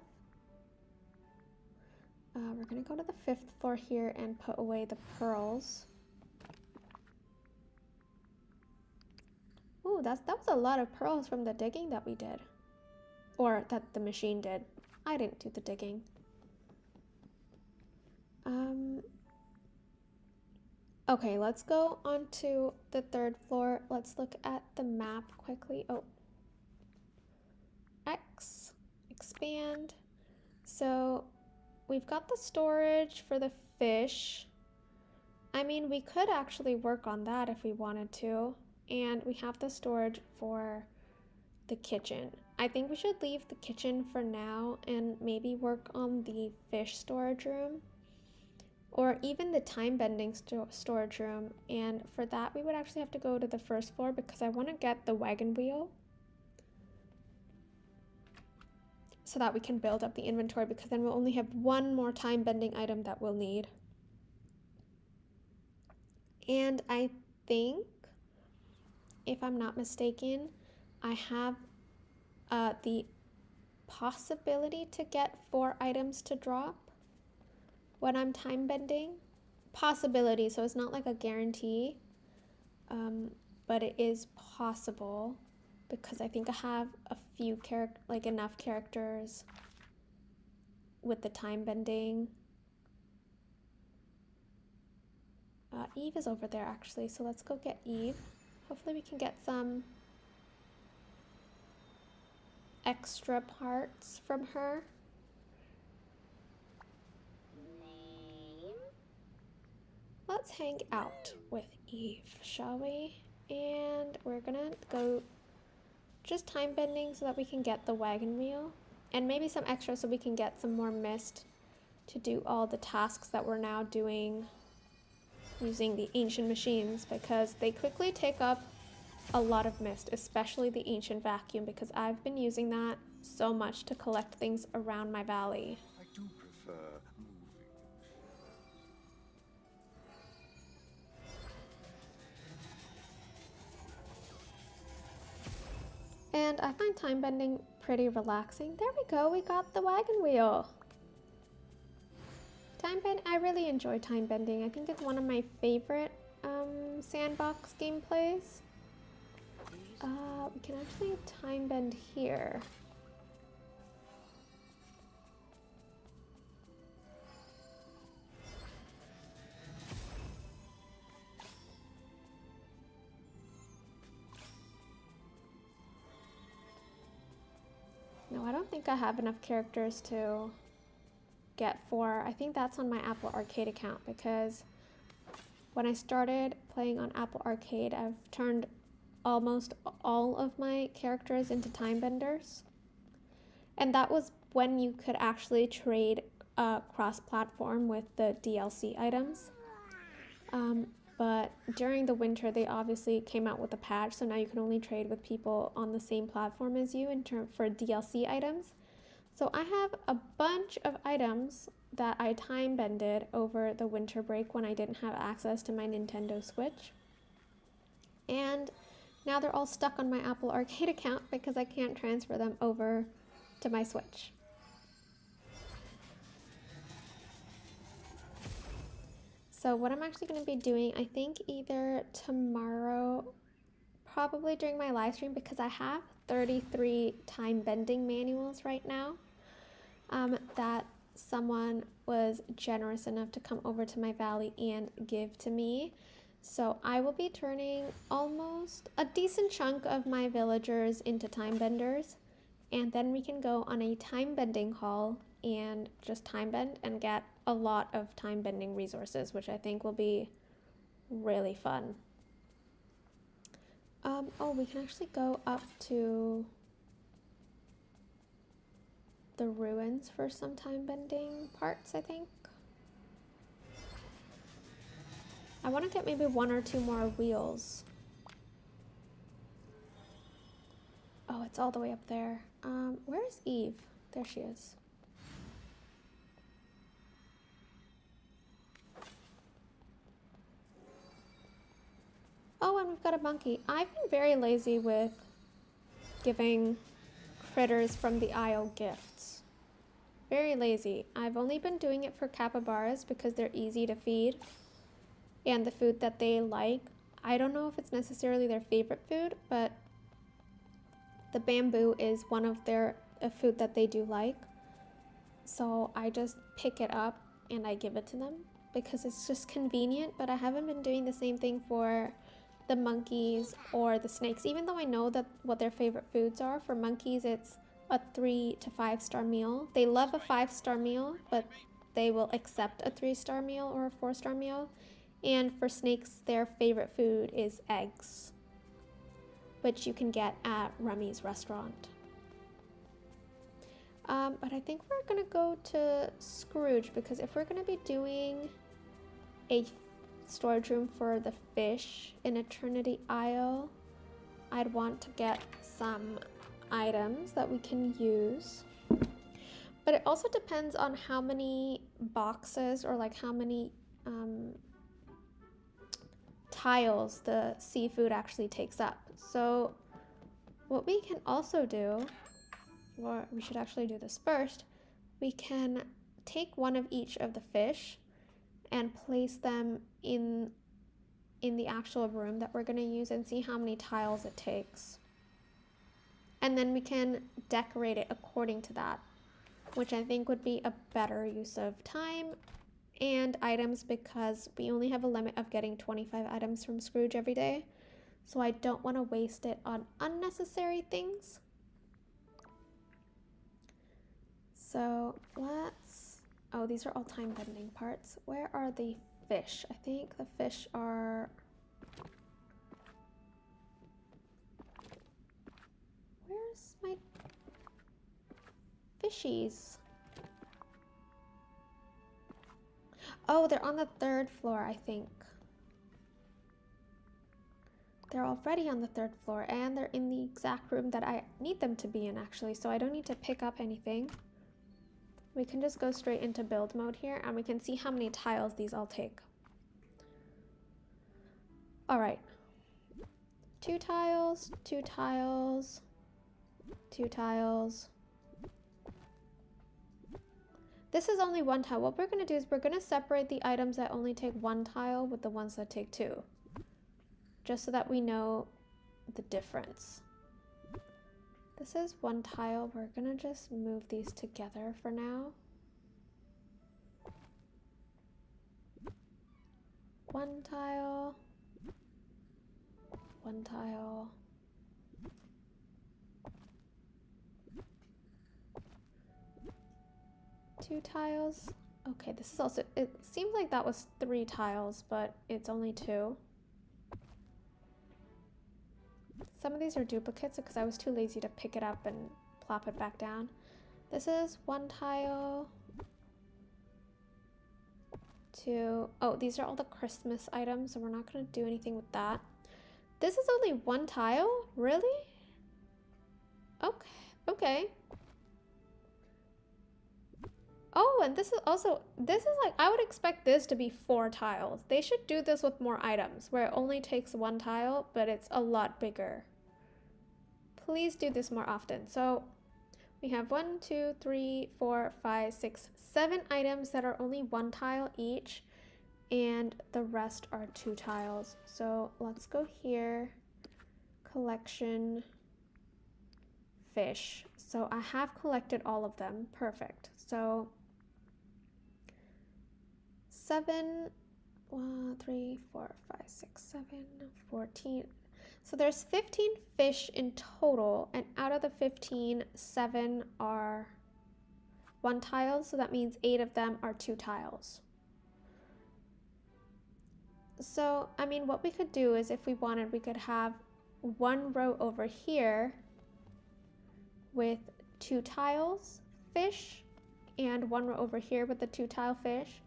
We're gonna go to the 5th floor here and put away the pearls. Ooh, that was a lot of pearls from the digging that we did. Or that the machine did. I didn't do the digging. Okay, let's go on to the 3rd floor. Let's look at the map quickly. Oh. X. Expand. So we've got the storage for the fish. I mean, we could actually work on that if we wanted to. And we have the storage for the kitchen. I think we should leave the kitchen for now and maybe work on the fish storage room or even the time bending storage room. And for that, we would actually have to go to the first floor because I want to get the wagon wheel so that we can build up the inventory, because then we'll only have one more time bending item that we'll need. And I think, if I'm not mistaken, I have the possibility to get 4 items to drop when I'm time bending. Possibility, so it's not like a guarantee, but it is possible because I think I have a few enough characters with the time bending. Eve is over there actually, so let's go get Eve. Hopefully we can get some extra parts from her. Let's hang out with Eve, shall we? And we're gonna go just time bending so that we can get the wagon wheel, and maybe some extra so we can get some more mist to do all the tasks that we're now doing using the ancient machines, because they quickly take up a lot of mist, especially the ancient vacuum, because I've been using that so much to collect things around my valley. I do prefer moving. And I find time bending pretty relaxing. There we go, we got the wagon wheel. I really enjoy time bending. I think it's one of my favorite sandbox gameplays. We can actually time bend here. No, I don't think I have enough characters to get 4. I think that's on my Apple Arcade account, because when I started playing on Apple Arcade, I've turned almost all of my characters into time benders. And that was when you could actually trade cross-platform with the DLC items. But during the winter, they obviously came out with a patch, so now you can only trade with people on the same platform as you for DLC items. So I have a bunch of items that I time bended over the winter break when I didn't have access to my Nintendo Switch. And now they're all stuck on my Apple Arcade account because I can't transfer them over to my Switch. So what I'm actually going to be doing, I think either tomorrow, probably during my live stream, because I have 33 time bending manuals right now, that someone was generous enough to come over to my valley and give to me. So I will be turning almost a decent chunk of my villagers into time benders, and then we can go on a time bending haul and just time bend and get a lot of time bending resources, which I think will be really fun. Oh, we can actually go up to the ruins for some time bending parts, I think. I want to get maybe 1 or 2 more wheels. Oh, it's all the way up there. Where is Eve? There she is. Oh, and we've got a monkey. I've been very lazy with giving critters from the Isle gifts. Very lazy. I've only been doing it for capybaras because they're easy to feed and the food that they like. I don't know if it's necessarily their favorite food, but the bamboo is one of their food that they do like. So I just pick it up and I give it to them because it's just convenient, but I haven't been doing the same thing for the monkeys or the snakes, even though I know that what their favorite foods are. For monkeys, it's a 3 to 5 star meal. They love a 5-star meal, but they will accept a 3-star meal or a 4-star meal. And for snakes, their favorite food is eggs, which you can get at Rummy's restaurant. But I think we're gonna go to Scrooge, because if we're gonna be doing a storage room for the fish in Eternity Isle, I'd want to get some items that we can use. But it also depends on how many boxes or like how many tiles the seafood actually takes up. So what we can also do, or we should actually do this first, we can take one of each of the fish and place them in the actual room that we're going to use and see how many tiles it takes. And then we can decorate it according to that, which I think would be a better use of time and items, because we only have a limit of getting 25 items from Scrooge every day. So I don't want to waste it on unnecessary things. So let's, oh, these are all time bending parts. Where are the fish? I think the fish are, where's my fishies? Oh, they're on the 3rd floor, I think. They're already on the 3rd floor, and they're in the exact room that I need them to be in, actually, so I don't need to pick up anything. We can just go straight into build mode here, and we can see how many tiles these all take. All right. 2 tiles, 2 tiles, 2 tiles. This is only 1 tile. What we're going to do is we're going to separate the items that only take 1 tile with the ones that take 2. Just so that we know the difference. This is 1 tile. We're going to just move these together for now. 1 tile. 1 tile. Two tiles. Okay, this is also, it seems like that was 3 tiles, but it's only 2. Some of these are duplicates because I was too lazy to pick it up and plop it back down. This is 1 tile. 2. Oh, these are all the Christmas items, so we're not going to do anything with that. This is only 1 tile? Really? Okay. Okay. Oh, and this is also, this is like, I would expect this to be 4 tiles. They should do this with more items, where it only takes 1 tile, but it's a lot bigger. Please do this more often. So we have 1, 2, 3, 4, 5, 6, 7 items that are only 1 tile each, and the rest are 2 tiles. So let's go here, collection, fish. So I have collected all of them. Perfect. So 7, 1, 3, 4, 5, 6, 7, 14. So there's 15 fish in total, and out of the 15, 7 are 1 tile, so that means 8 of them are 2 tiles. So, I mean, what we could do is, if we wanted, we could have 1 row over here with 2 tiles fish, and 1 row over here with the 2 tile fish,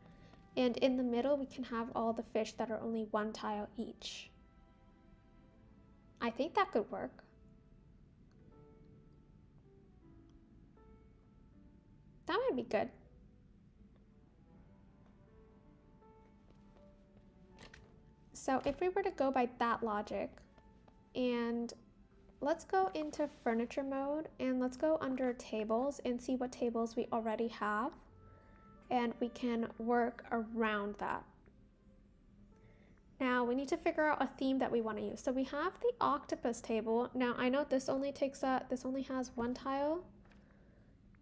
and in the middle we can have all the fish that are only 1 tile each. I think that could work. That might be good. So if we were to go by that logic, and let's go into furniture mode, and let's go under tables and see what tables we already have, and we can work around that. Now we need to figure out a theme that we want to use. So we have the octopus table. Now I know this only takes this only has 1 tile,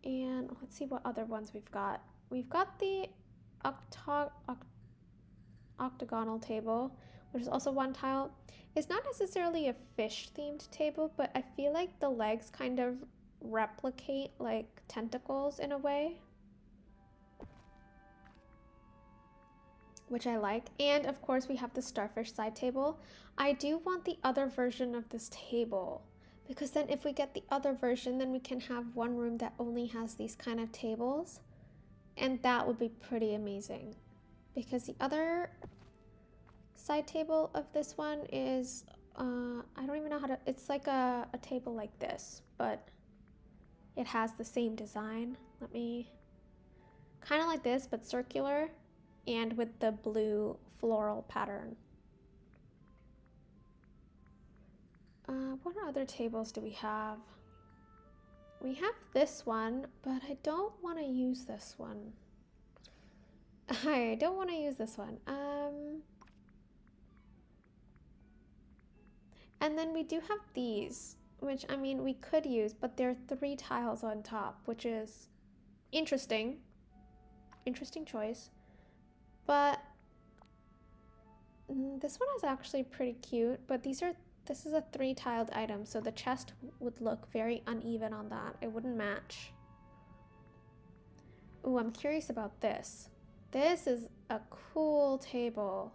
and let's see what other ones we've got. We've got the octagonal table, which is also 1 tile. It's not necessarily a fish themed table, but I feel like the legs kind of replicate like tentacles in a way, which I like. And of course we have the starfish side table. I do want the other version of this table, because then if we get the other version, then we can have 1 room that only has these kind of tables, and that would be pretty amazing. because the other side table of this one is, I don't even know how to, it's like a table like this, but it has the same design. Let me, kind of like this, but circular and with the blue floral pattern. What other tables do we have? We have this one, but I don't want to use this one. I don't want to use this one. And then we do have these, which I mean we could use, but they're 3 tiles on top, which is interesting. Interesting choice. But this one is actually pretty cute, but this is a 3-tiled item, so the chest would look very uneven on that. It wouldn't match. Ooh, I'm curious about this. This is a cool table.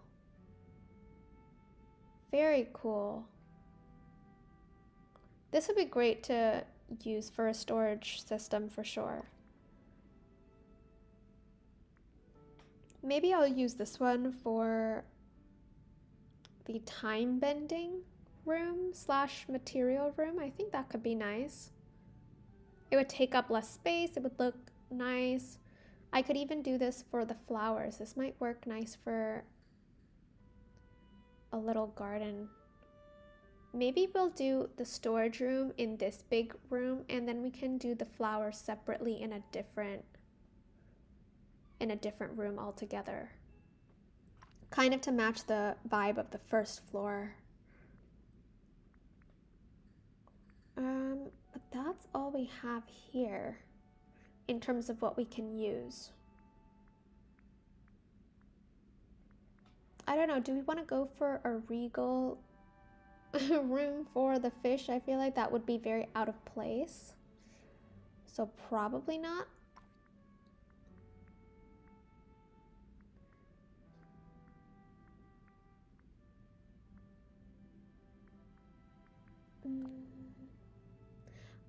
Very cool. This would be great to use for a storage system for sure. Maybe I'll use this one for the time bending room / material room. I think that could be nice. It would take up less space. It would look nice. I could even do this for the flowers. This might work nice for a little garden. Maybe we'll do the storage room in this big room, and then we can do the flowers separately in a different room altogether. Kind of to match the vibe of the first floor. But that's all we have here in terms of what we can use. I don't know, do we want to go for a regal room for the fish? I feel like that would be very out of place. So probably not.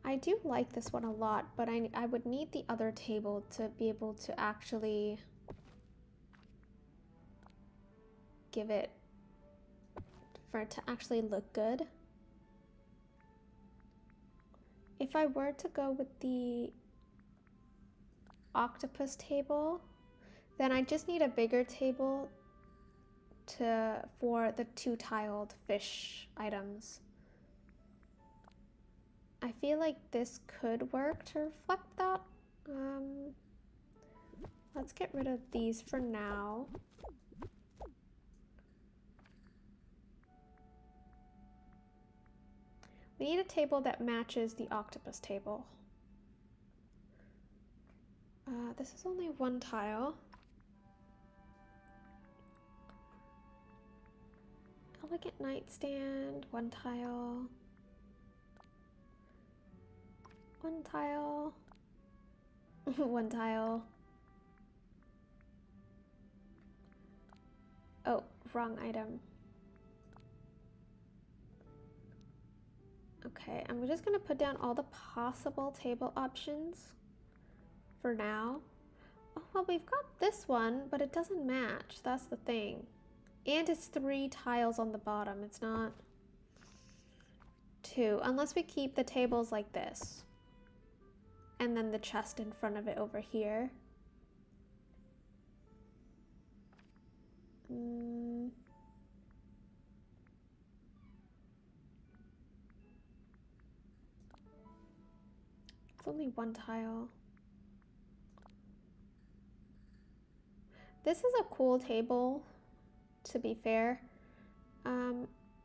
I do like this one a lot, but I would need the other table to be able to actually give it, for it to actually look good. If I were to go with the octopus table, then I just need a bigger table for the 2-tiled fish items. I feel like this could work to reflect that. Let's get rid of these for now. We need a table that matches the octopus table. This is only 1 tile. Elegant nightstand, 1 tile. 1 tile. 1 tile. Oh, wrong item. Okay, I'm just gonna put down all the possible table options for now. Oh, well, we've got this one, but it doesn't match. That's the thing. And it's 3 tiles on the bottom. It's not 2, unless we keep the tables like this. And then the chest in front of it over here. It's only 1 tile. This is a cool table, to be fair.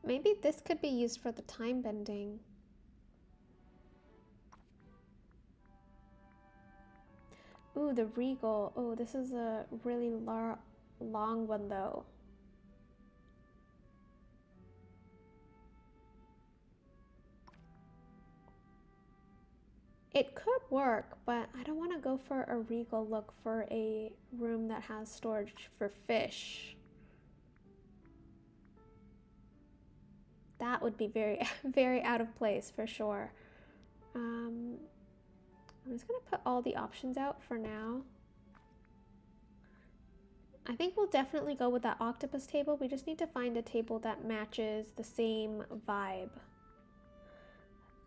Maybe this could be used for the time bending. Ooh, the regal. Oh, this is a really long one though. It could work, but I don't want to go for a regal look for a room that has storage for fish. That would be very, very out of place for sure. I'm just gonna put all the options out for now. I think we'll definitely go with that octopus table. We just need to find a table that matches the same vibe.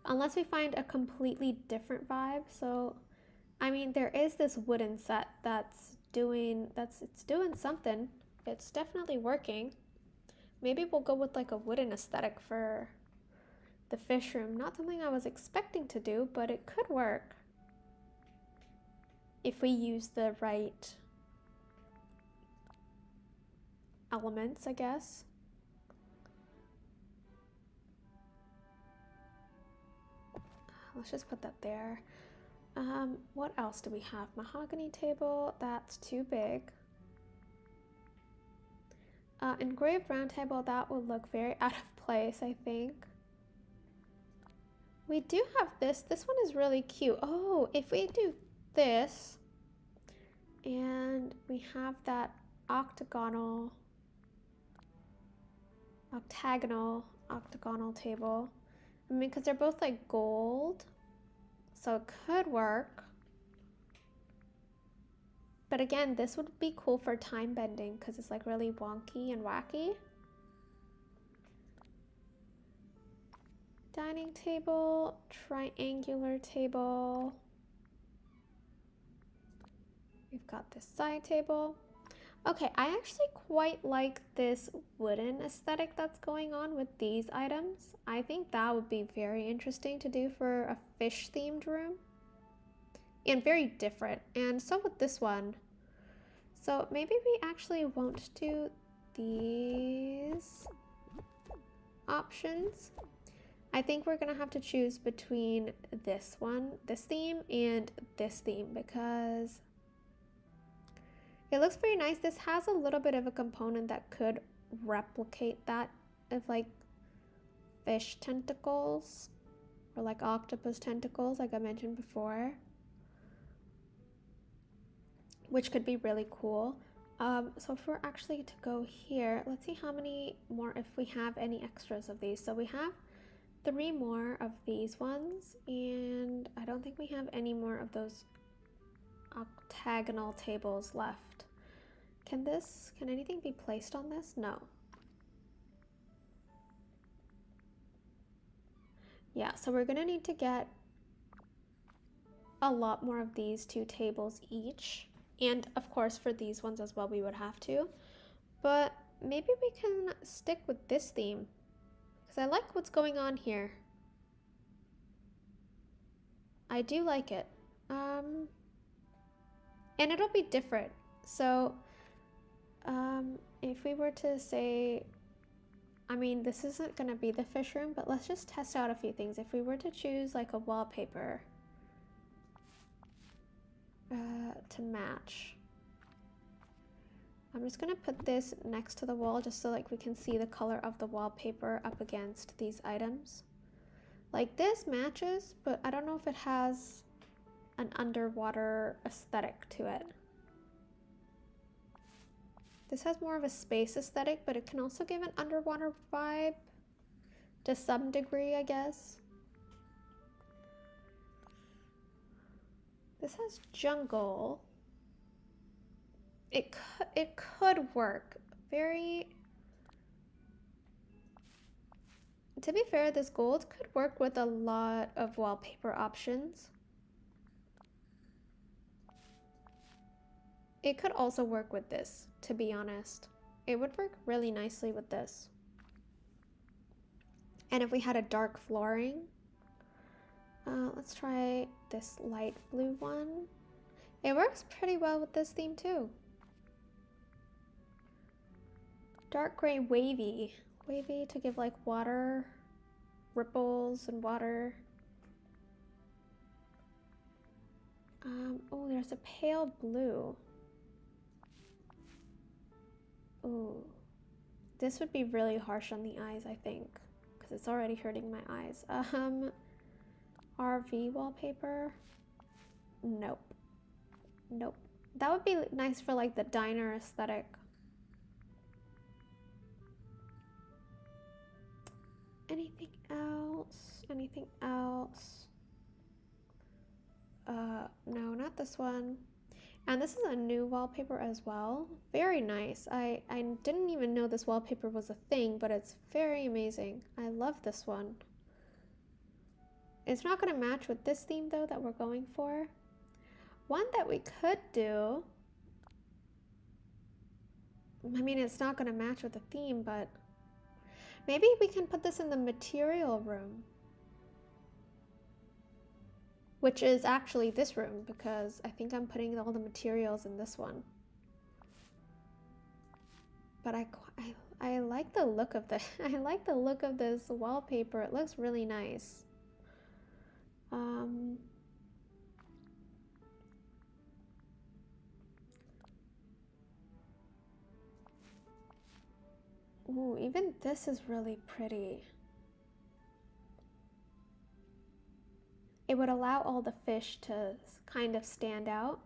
Unless we find a completely different vibe. So, I mean, there is this wooden set it's doing something. It's definitely working. Maybe we'll go with like a wooden aesthetic for the fish room. Not something I was expecting to do, but it could work. If we use the right elements, I guess. Let's just put that there. What else do we have? Mahogany table, that's too big. Engraved round table, that would look very out of place, I think. We do have this. This one is really cute. Oh, if we do this, and we have that octagonal table. I mean, because they're both like gold, so it could work. But again, this would be cool for time bending because it's like really wonky and wacky. Dining table, triangular table. We've got this side table. Okay, I actually quite like this wooden aesthetic that's going on with these items. I think that would be very interesting to do for a fish themed room. And very different. And so with this one. So maybe we actually won't do these options. I think we're gonna have to choose between this one, this theme, and this theme because it looks very nice. This has a little bit of a component that could replicate that of like fish tentacles or like octopus tentacles, like I mentioned before, which could be really cool. So if we're actually to go here, let's see how many more, if we have any extras of these. So we have 3 more of these ones, and I don't think we have any more of those octagonal tables left. Can anything be placed on this? No. Yeah, so we're gonna need to get a lot more of these 2 tables each. And of course for these ones as well, we would have to. But maybe we can stick with this theme because I like what's going on here. I do like it. And it'll be different. So if we were to say, I mean, this isn't going to be the fish room, but let's just test out a few things. If we were to choose like a wallpaper to match, I'm just going to put this next to the wall just so like we can see the color of the wallpaper up against these items. Like this matches, but I don't know if it has an underwater aesthetic to it. This has more of a space aesthetic, but it can also give an underwater vibe to some degree, I guess. This has jungle. It could work. To be fair, this gold could work with a lot of wallpaper options. It could also work with this, to be honest. It would work really nicely with this. And if we had a dark flooring, let's try this light blue one. It works pretty well with this theme too. Dark gray wavy. Wavy to give like water, ripples and water. Oh, there's a pale blue. Ooh, this would be really harsh on the eyes, I think, because it's already hurting my eyes. RV wallpaper. Nope. Nope. That would be nice for like the diner aesthetic. Anything else? Anything else? No, not this one. And this is a new wallpaper as well. Very nice. I didn't even know this wallpaper was a thing, but it's very amazing. I love this one. It's not going to match with this theme though that we're going for. One that we could do, I mean, it's not going to match with the theme, but maybe we can put this in the material room, which is actually this room, because I think I'm putting all the materials in this one. But I like the look of the I like the look of this wallpaper. It looks really nice. Ooh, even this is really pretty. It would allow all the fish to kind of stand out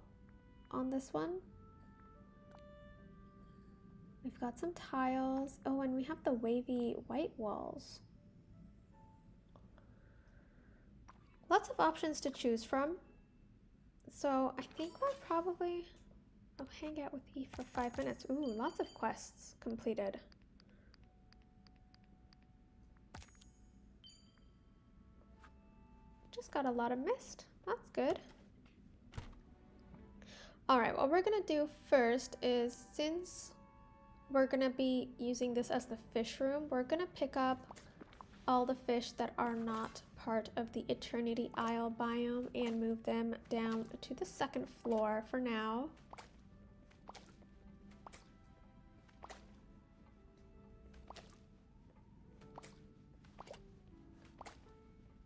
on this one. We've got some tiles. Oh, and we have the wavy white walls. Lots of options to choose from. So I think we'll probably, I'll hang out with Eve for 5 minutes. Ooh, lots of quests completed. Just got a lot of mist. That's good. All right, what we're gonna do first is, since we're gonna be using this as the fish room, we're gonna pick up all the fish that are not part of the Eternity Isle biome and move them down to the second floor for now.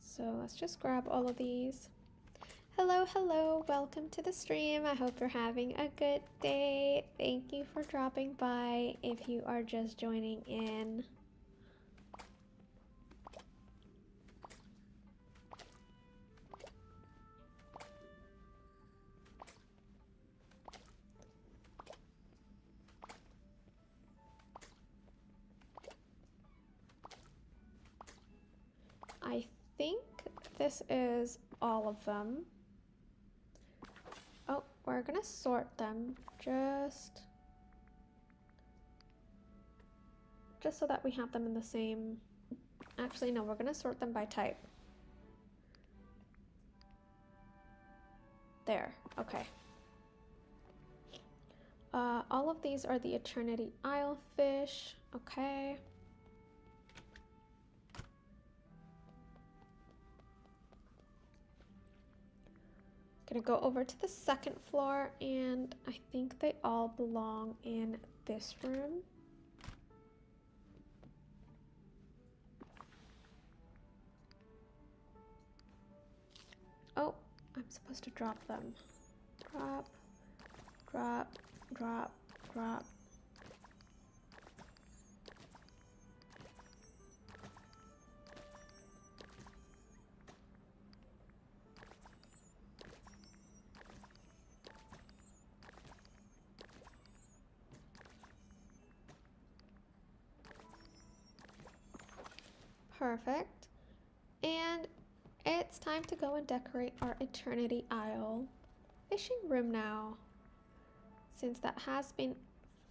So let's just grab all of these. Hello, hello, welcome to the stream. I hope you're having a good day. Thank you for dropping by if you are just joining in. I think this is all of them. Oh, we're gonna sort them just so that we have them in the same. Actually, no, we're gonna sort them by type. There, okay. All of these are the Eternity Isle fish. Okay. Gonna go over to the second floor, and I think they all belong in this room. Oh, I'm supposed to drop them. Drop, drop, drop, drop. Perfect. And it's time to go and decorate our Eternity Isle fishing room now. Since that has been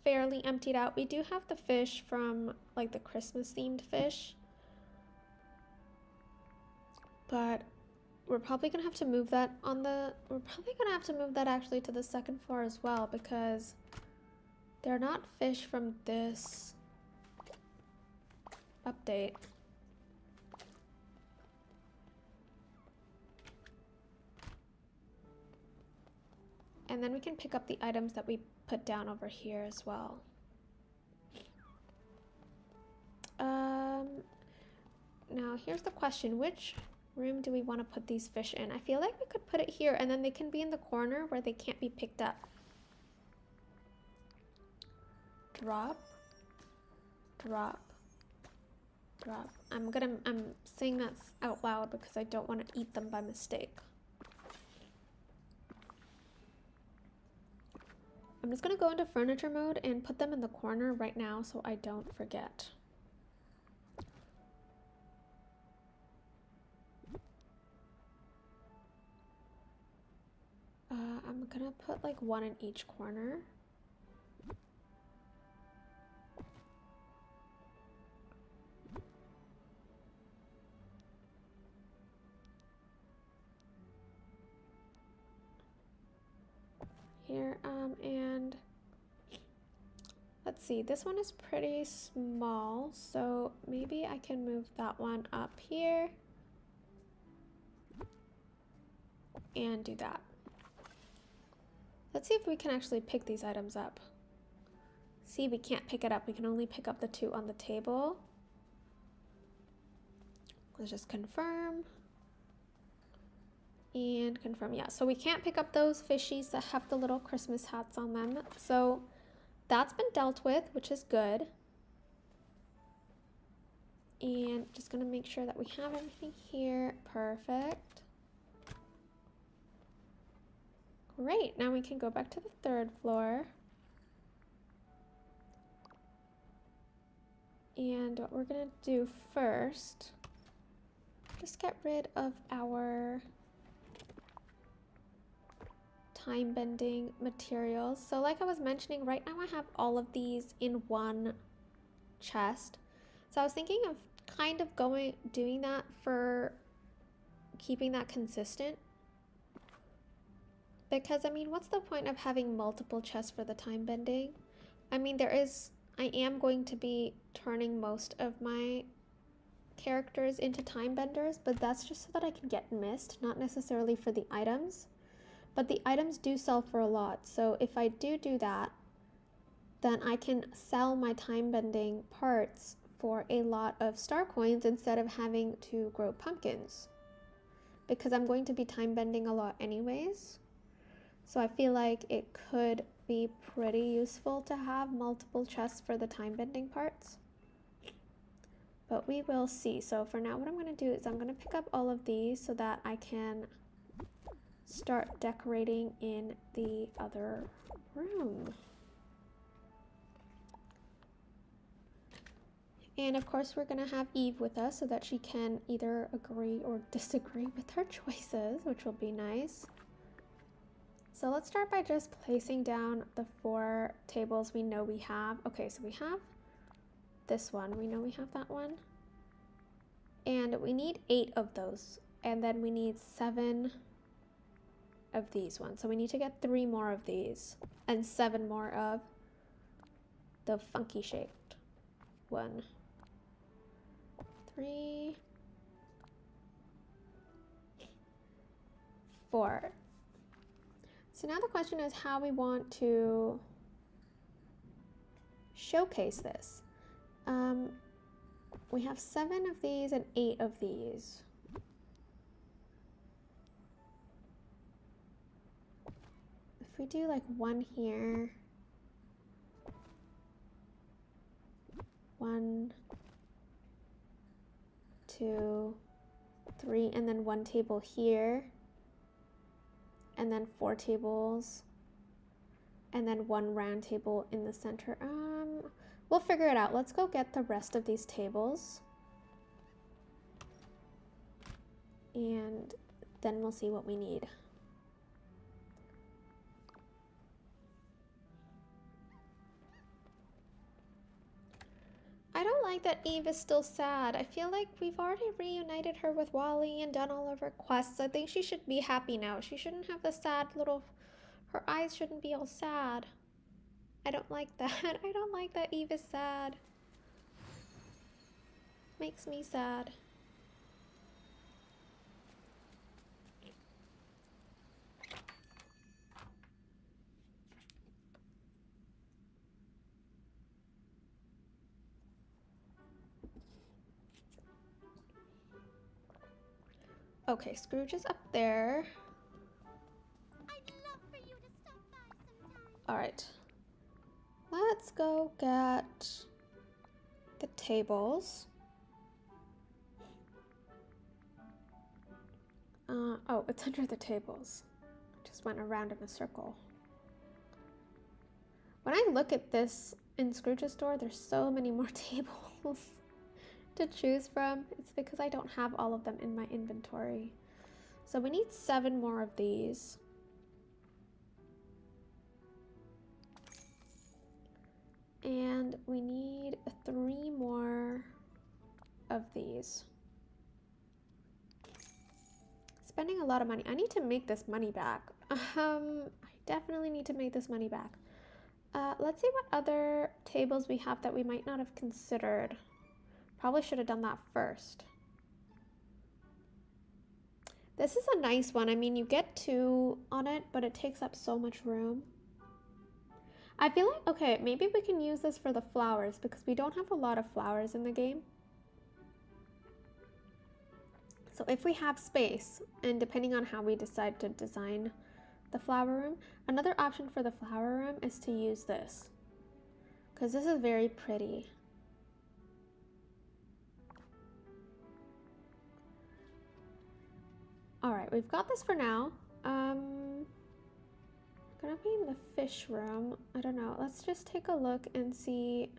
fairly emptied out, we do have the fish from like the Christmas themed fish. But we're probably gonna have to move that actually to the second floor as well, because they're not fish from this update. And then we can pick up the items that we put down over here as well. Now here's the question, which room do we want to put these fish in? I feel like we could put it here, and then they can be in the corner where they can't be picked up. Drop, drop, drop. I'm saying that out loud because I don't want to eat them by mistake. I'm just gonna go into furniture mode and put them in the corner right now so I don't forget. I'm gonna put like one in each corner. Here, and let's see, this one is pretty small, so maybe I can move that one up here and do that. Let's see if we can actually pick these items up. See, we can't pick it up. We can only pick up the two on the table. Let's just confirm. And confirm, yeah. So we can't pick up those fishies that have the little Christmas hats on them. So that's been dealt with, which is good. And just gonna make sure that we have everything here. Perfect. Great, now we can go back to the third floor. And what we're gonna do first, just get rid of our time bending materials. So like I was mentioning, right now I have all of these in one chest. So I was thinking of kind of doing that for keeping that consistent. Because I mean, what's the point of having multiple chests for the time bending? I mean, I am going to be turning most of my characters into time benders, but that's just so that I can get mist, not necessarily for the items. But the items do sell for a lot, so if I do that, then I can sell my time bending parts for a lot of star coins instead of having to grow pumpkins. Because I'm going to be time bending a lot anyways. So I feel like it could be pretty useful to have multiple chests for the time bending parts. But we will see. So for now, what I'm going to do is I'm going to pick up all of these so that I can start decorating in the other room. And of course we're gonna have Eve with us so that she can either agree or disagree with her choices, which will be nice. So let's start by just placing down the 4 tables we know we have. Okay, so we have this one, we know we have that one. And we need 8 of those. And then we need 7 of these ones. So we need to get 3 more of these and 7 more of the funky shaped one. 3, 4. So now the question is how we want to showcase this. We have 7 of these and 8 of these. If we do like 1 here, 1, 2, 3, and then 1 table here, and then 4 tables, and then 1 round table in the center. We'll figure it out. Let's go get the rest of these tables, and then we'll see what we need. I don't like that Eve is still sad. I feel like we've already reunited her with Wally and done all of her quests. I think she should be happy now. She shouldn't have the sad little... Her eyes shouldn't be all sad. I don't like that. I don't like that Eve is sad. Makes me sad. Okay, Scrooge is up there. I'd love for you to stop by sometime. All right. Let's go get the tables. Oh, it's under the tables. I just went around in a circle. When I look at this in Scrooge's store, there's so many more tables to choose from. It's because I don't have all of them in my inventory. So we need 7 more of these. And we need 3 more of these. Spending a lot of money. I need to make this money back. I definitely need to make this money back. Let's see what other tables we have that we might not have considered. Probably should have done that first. This is a nice one. I mean, you get 2 on it, but it takes up so much room. I feel like, okay, maybe we can use this for the flowers because we don't have a lot of flowers in the game. So if we have space, and depending on how we decide to design the flower room, another option for the flower room is to use this because this is very pretty. All right, we've got this for now. Gonna be in the fish room. I don't know. Let's just take a look and see.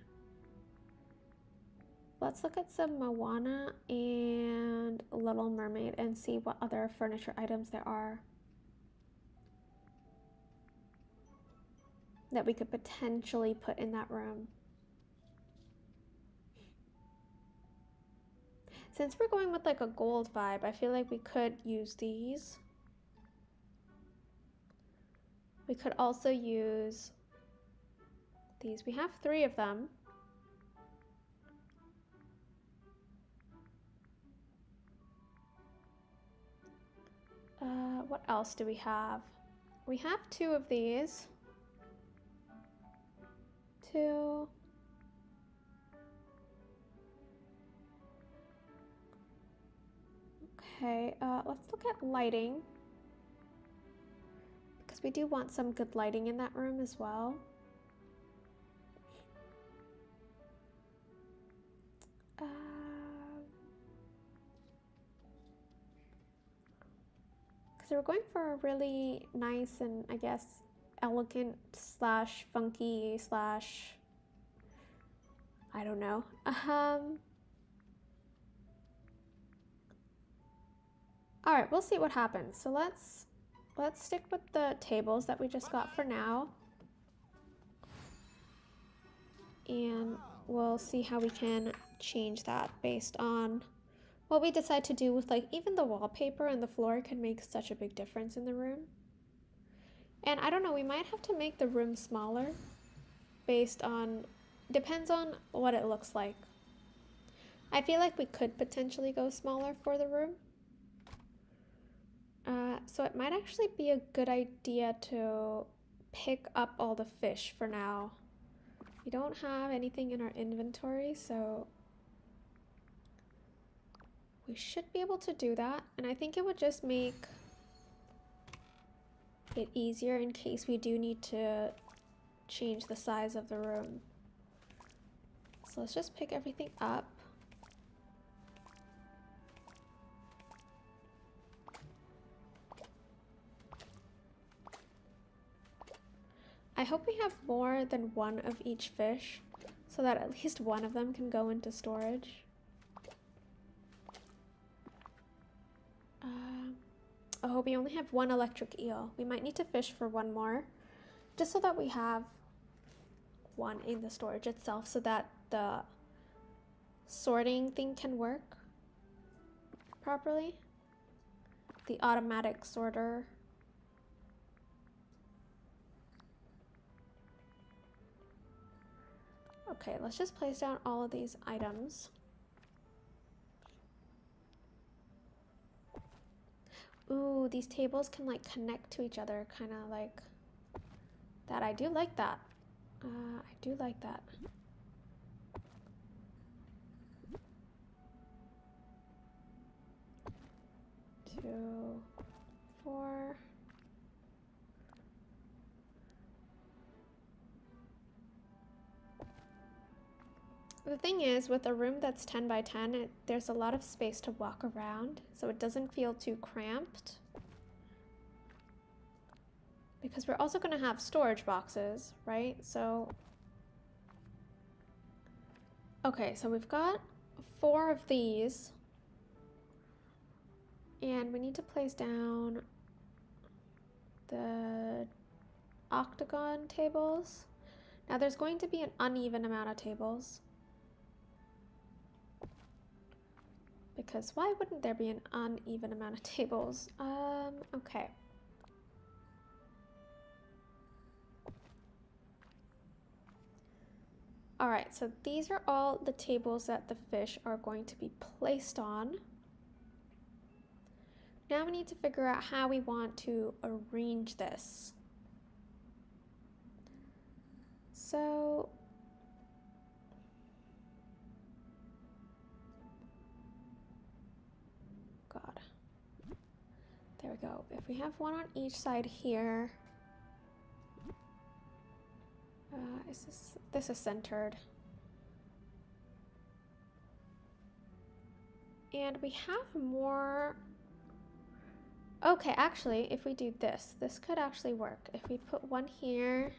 Let's look at some Moana and Little Mermaid and see what other furniture items there are that we could potentially put in that room. Since we're going with like a gold vibe, I feel like we could use these. We could also use these. We have 3 of them. What else do we have? We have 2 of these. 2. Okay, let's look at lighting. Because we do want some good lighting in that room as well. Because we're going for a really nice and, I guess, elegant slash funky slash, I don't know. All right, we'll see what happens. So let's stick with the tables that we just got for now. And we'll see how we can change that based on what we decide to do with, like, even the wallpaper and the floor can make such a big difference in the room. And I don't know, we might have to make the room smaller based on, depends on what it looks like. I feel like we could potentially go smaller for the room. So it might actually be a good idea to pick up all the fish for now. We don't have anything in our inventory, so we should be able to do that. And I think it would just make it easier in case we do need to change the size of the room. So let's just pick everything up. I hope we have more than 1 of each fish so that at least 1 of them can go into storage. Oh, we only have 1 electric eel. We might need to fish for 1 more just so that we have 1 in the storage itself so that the sorting thing can work properly. The automatic sorter. Okay, let's just place down all of these items. Ooh, these tables can like connect to each other, kind of like that. I do like that. I do like that. Two, 4. The thing is, with a room that's 10 by 10, there's a lot of space to walk around, so it doesn't feel too cramped. Because we're also going to have storage boxes, right? So, okay, so we've got 4 of these. And we need to place down the octagon tables. Now there's going to be an uneven amount of tables. Because why wouldn't there be an uneven amount of tables? Okay. Alright, so these are all the tables that the fish are going to be placed on. Now we need to figure out how we want to arrange this. So, God. There we go. If we have one on each side here, this is centered. And we have more. Okay, actually, if we do this could actually work. If we put one here,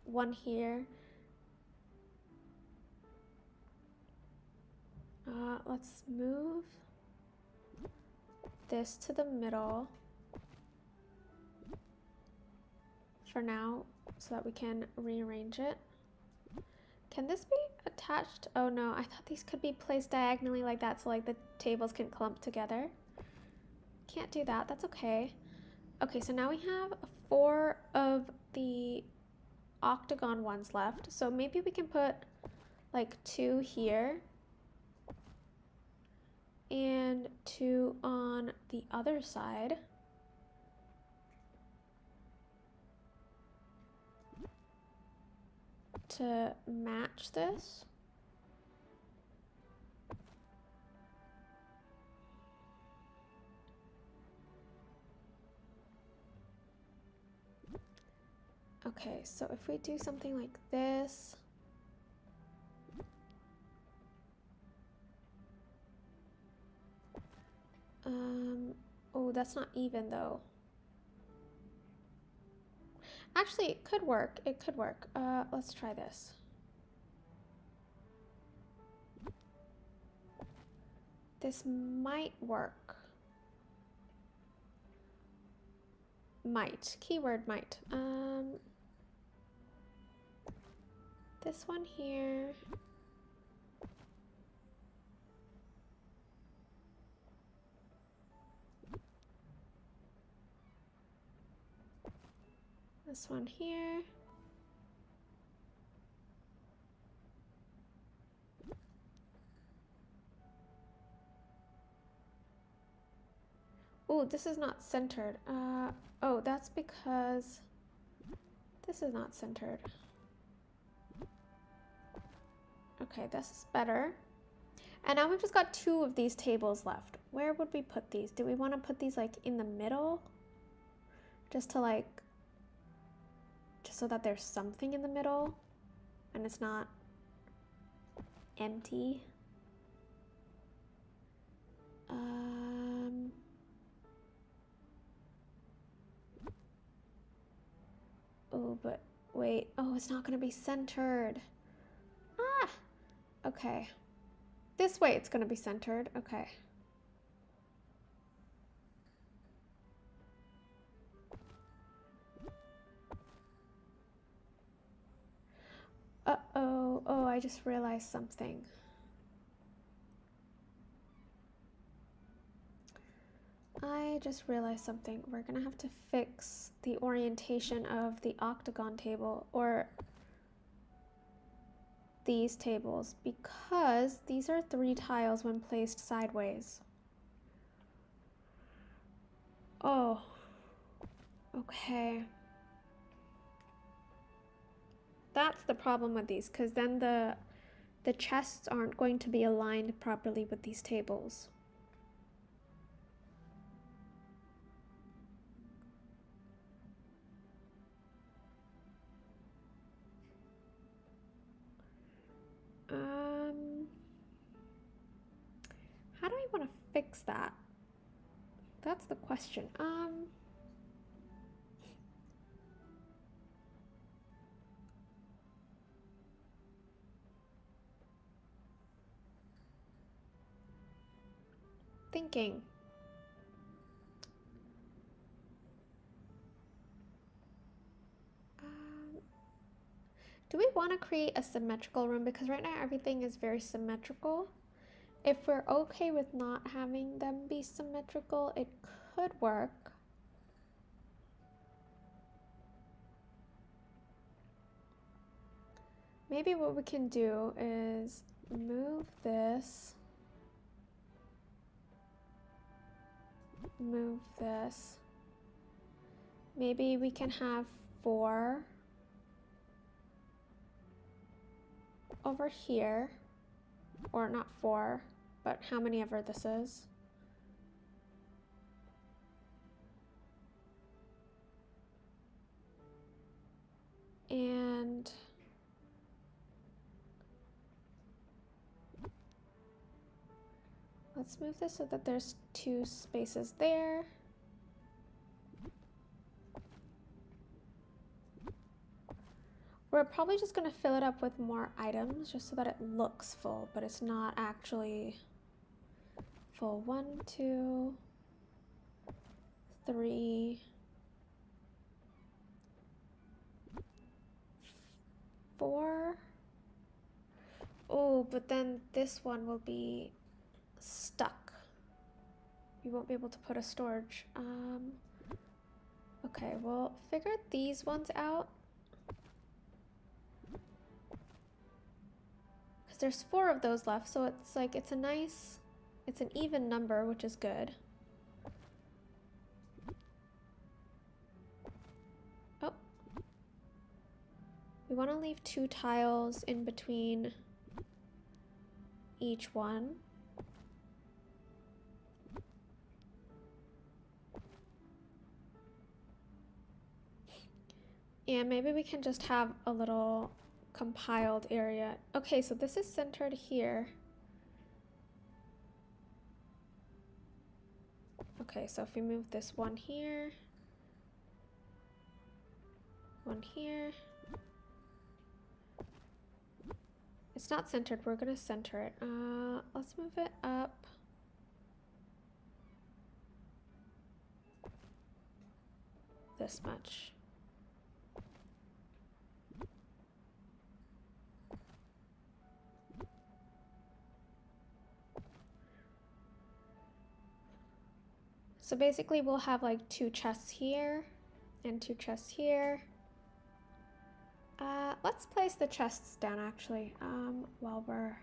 one here. Let's move this to the middle for now so that we can rearrange it. Can this be attached? Oh no, I thought these could be placed diagonally like that so like the tables can clump together. Can't do that, that's okay. Okay, so now we have 4 of the octagon ones left. So maybe we can put like 2 here and 2 on the other side. To match this. Okay, so if we do something like this. Oh, that's not even though. Actually, it could work. It could work. Let's try this. This might work. Might. Keyword might. This one here. This one here. Oh, this is not centered. Oh, that's because this is not centered. Okay, this is better. And now we've just got 2 of these tables left. Where would we put these? Do we want to put these like in the middle? Just to like, just so that there's something in the middle and it's not empty. Oh, but wait. Oh, it's not going to be centered. Ah! Okay. This way it's going to be centered. Okay. Uh-oh. Oh, I just realized something. We're gonna have to fix the orientation of the octagon table, or these tables, because these are 3 tiles when placed sideways. Oh. Okay. That's the problem with these, because then the chests aren't going to be aligned properly with these tables. How do I want to fix that? That's the question. Thinking. Do we want to create a symmetrical room? Because right now everything is very symmetrical. If we're okay with not having them be symmetrical, it could work. Maybe what we can do is move this. Move this. Maybe we can have 4 over here, or not 4, but how many ever this is. And let's move this so that there's 2 spaces there. We're probably just going to fill it up with more items just so that it looks full, but it's not actually full. 1, 2, 3, 4. Oh, but then this one will be stuck. You won't be able to put a storage. Okay, we'll figure these ones out. Because there's 4 of those left, so it's like, it's an even number, which is good. Oh. We want to leave 2 tiles in between each one. And maybe we can just have a little compiled area. Okay, so this is centered here. Okay, so if we move this one here, one here. It's not centered, we're gonna center it. Let's move it up. This much. So basically we'll have like 2 chests here and 2 chests here. Let's place the chests down actually, while we're...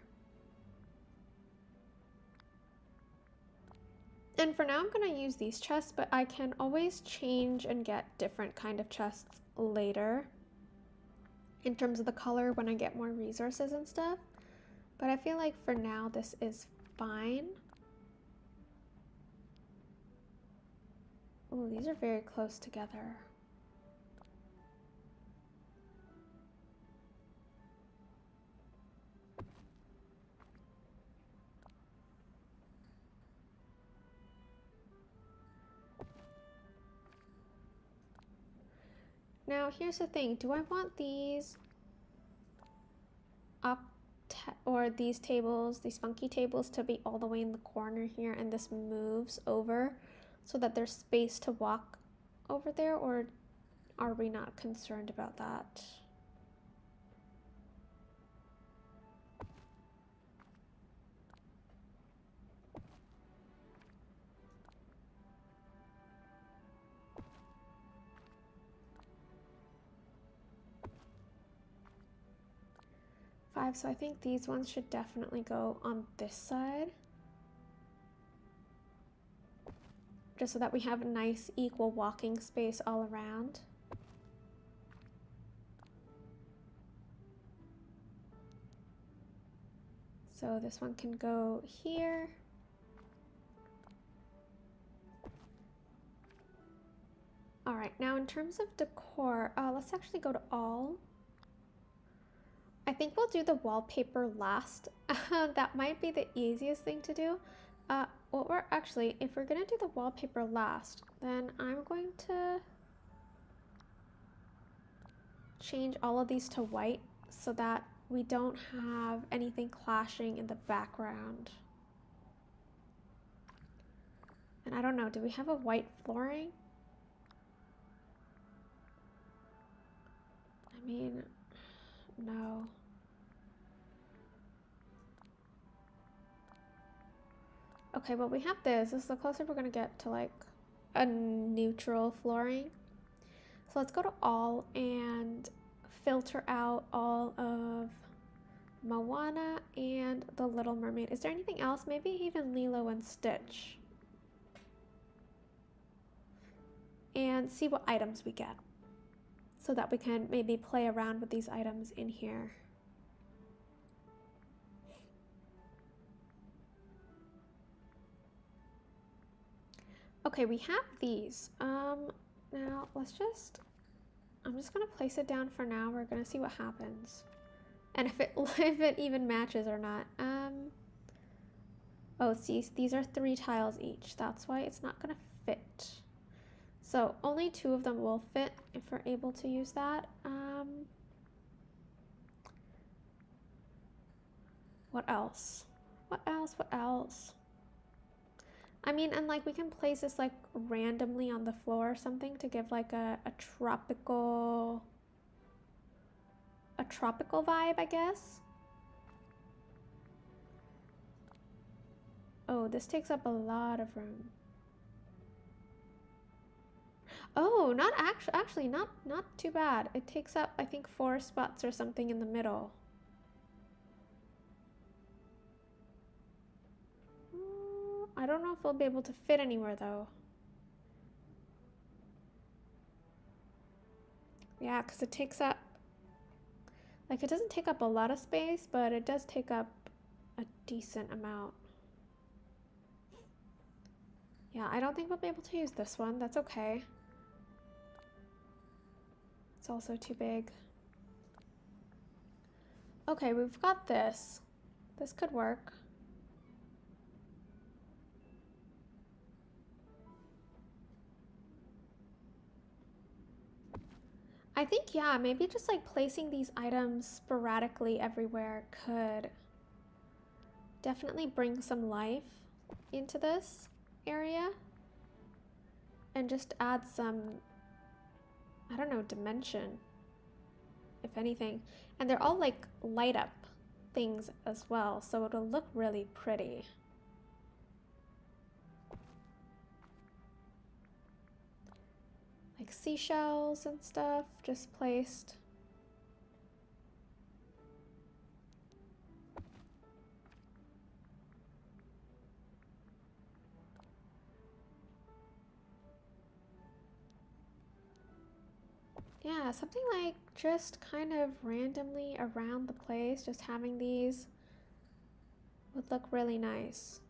And for now I'm gonna use these chests, but I can always change and get different kind of chests later in terms of the color when I get more resources and stuff. But I feel like for now this is fine. Oh, these are very close together. Now, here's the thing. Do I want these up or these tables, these funky tables, to be all the way in the corner here and this moves over so that there's space to walk over there, or are we not concerned about that? So I think these ones should definitely go on this side, just so that we have a nice equal walking space all around. So this one can go here. All right, now in terms of decor, let's actually go to all. I think we'll do the wallpaper last. That might be the easiest thing to do. What we're actually, if we're gonna do the wallpaper last, then I'm going to change all of these to white so that we don't have anything clashing in the background. And I don't know, do we have a white flooring? I mean, No. Okay, well we have this. This is the closer we're gonna get to like a neutral flooring. So let's go to all and filter out all of Moana and the Little Mermaid. Is there anything else? Maybe even Lilo and Stitch. And see what items we get, so that we can maybe play around with these items in here. Okay, we have these. Now let's just, I'm just gonna place it down for now. We're gonna see what happens. And if it even matches or not. Oh, see, these are 3 tiles each. That's why it's not gonna fit. So only 2 of them will fit if we're able to use that. What else? What else? What else? I mean, and like we can place this like randomly on the floor or something to give like a tropical vibe, I guess. Oh, this takes up a lot of room. Oh, not actually not too bad. It takes up, I think, 4 spots or something in the middle. I don't know if we'll be able to fit anywhere though. Yeah, because it takes up, like, it doesn't take up a lot of space, but it does take up a decent amount. Yeah, I don't think we'll be able to use this one. That's okay. It's also too big. Okay, we've got this. This could work. I think, yeah, maybe just like placing these items sporadically everywhere could definitely bring some life into this area and just add some, I don't know, dimension, if anything. And they're all like light up things as well, so it'll look really pretty. Like seashells and stuff just placed. Yeah, something like just kind of randomly around the place, just having these would look really nice.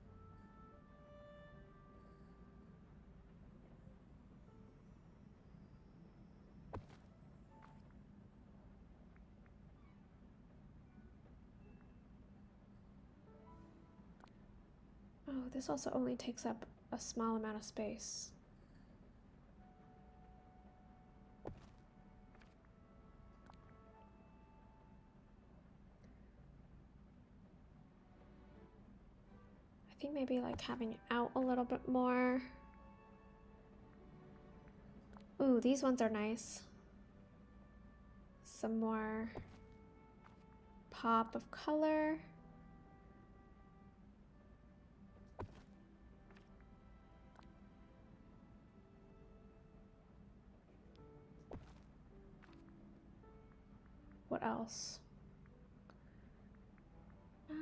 Oh, this also only takes up a small amount of space. I think maybe like having it out a little bit more. Ooh, these ones are nice. Some more pop of color. What else? I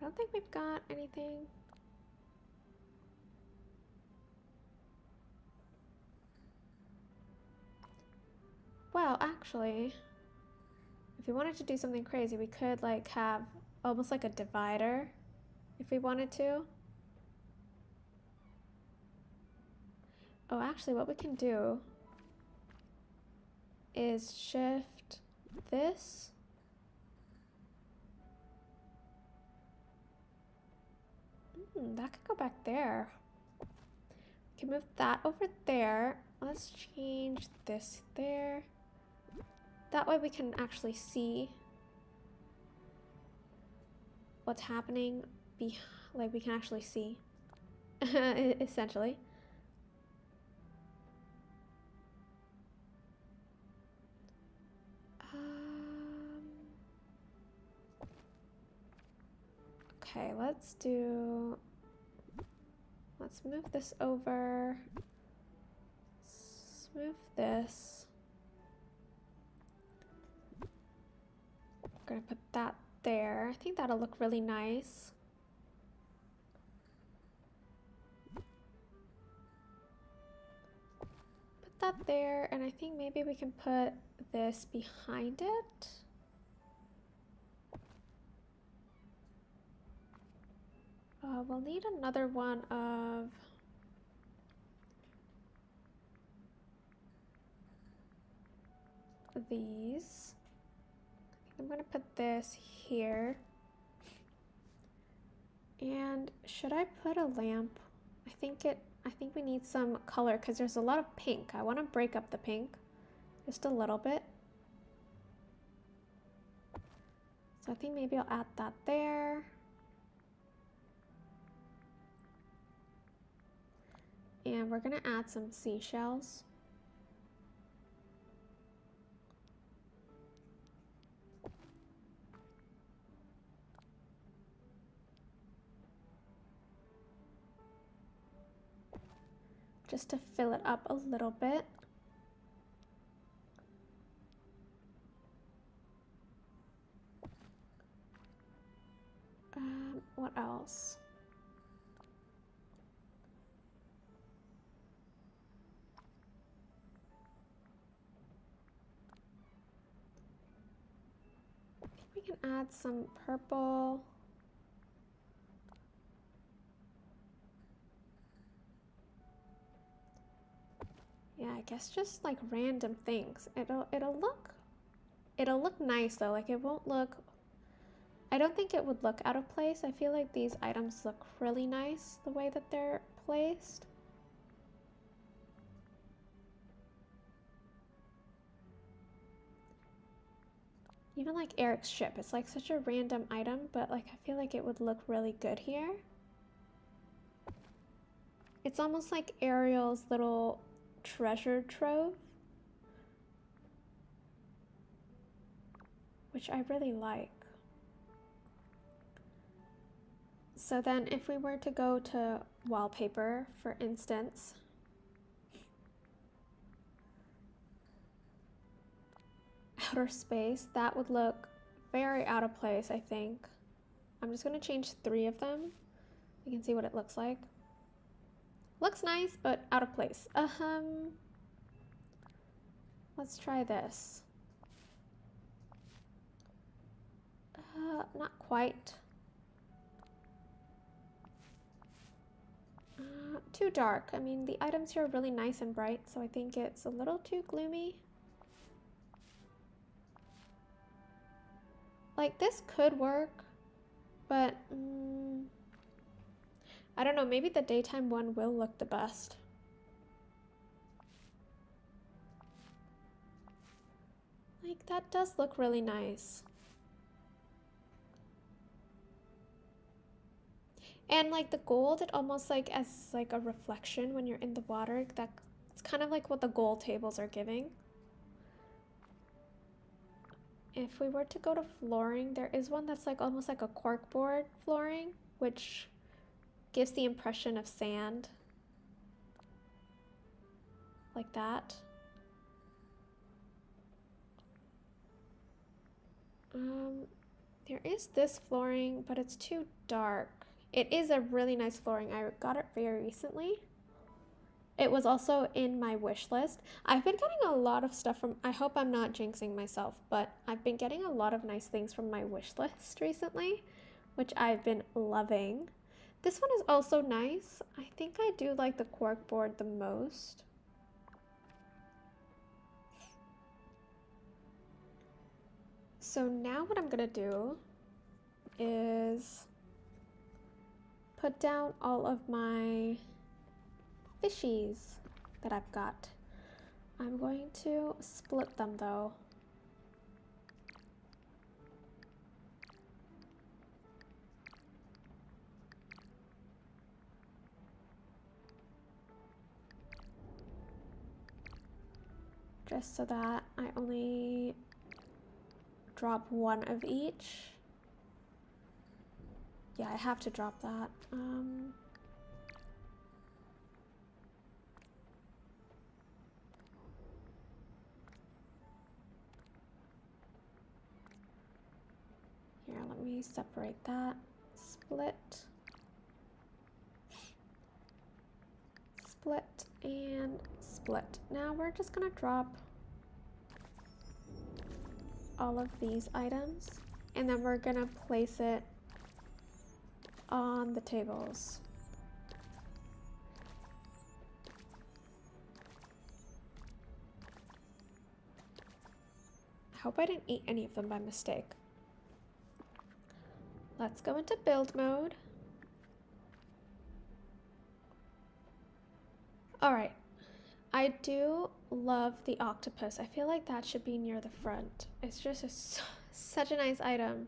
don't think we've got anything. Well, actually, if we wanted to do something crazy, we could like have almost like a divider if we wanted to. Oh, actually, what we can do is shift this. That could go back there. We can move that over there. Let's change this there. That way we can actually see what's happening. Like we can actually see, essentially. Okay, let's move this over. Let's move this. We're gonna put that there. I think that'll look really nice. Put that there, and I think maybe we can put this behind it. We'll need another one of these. I'm gonna put this here. And should I put a lamp? I think we need some color because there's a lot of pink. I want to break up the pink just a little bit. So I think maybe I'll add that there. And we're gonna add some seashells. Just to fill it up a little bit. What else? I think we can add some purple. Yeah, I guess just like random things. It'll look nice though. Like it won't look, I don't think it would look out of place. I feel like these items look really nice the way that they're placed. Even like Eric's ship, it's like such a random item, but like I feel like it would look really good here. It's almost like Ariel's little treasure trove, which I really like. So then if we were to go to wallpaper, for instance, outer space, that would look very out of place, I think. I'm just gonna change 3 of them. You can see what it looks like. Looks nice, but out of place. Let's try this. Not quite. Too dark. I mean, the items here are really nice and bright, so I think it's a little too gloomy. Like, this could work, but I don't know, maybe the daytime one will look the best. Like, that does look really nice. And like the gold, it almost like as like a reflection when you're in the water. It's kind of like what the gold tables are giving. If we were to go to flooring, there is one that's like almost like a corkboard flooring, which gives the impression of sand. Like that. There is this flooring, but it's too dark. It is a really nice flooring. I got it very recently. It was also in my wish list. I've been getting a lot of stuff from, I hope I'm not jinxing myself, but I've been getting a lot of nice things from my wish list recently, which I've been loving. This one is also nice. I think I do like the corkboard the most. So now what I'm gonna do is put down all of my fishies that I've got. I'm going to split them though. Just so that I only drop one of each. Yeah, I have to drop that. Here, let me separate that. Split. Split and split. Now we're just gonna drop all of these items and then we're gonna place it on the tables. I hope I didn't eat any of them by mistake. Let's go into build mode. Alright, I do love the octopus. I feel like that should be near the front. It's just such a nice item.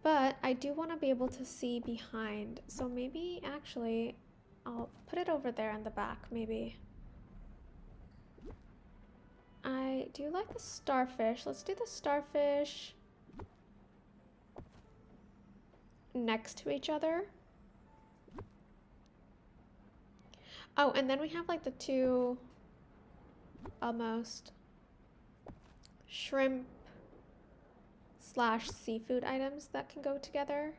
But I do want to be able to see behind. So maybe actually I'll put it over there in the back maybe. I do like the starfish. Let's do the starfish next to each other. Oh, and then we have like the two almost shrimp / seafood items that can go together.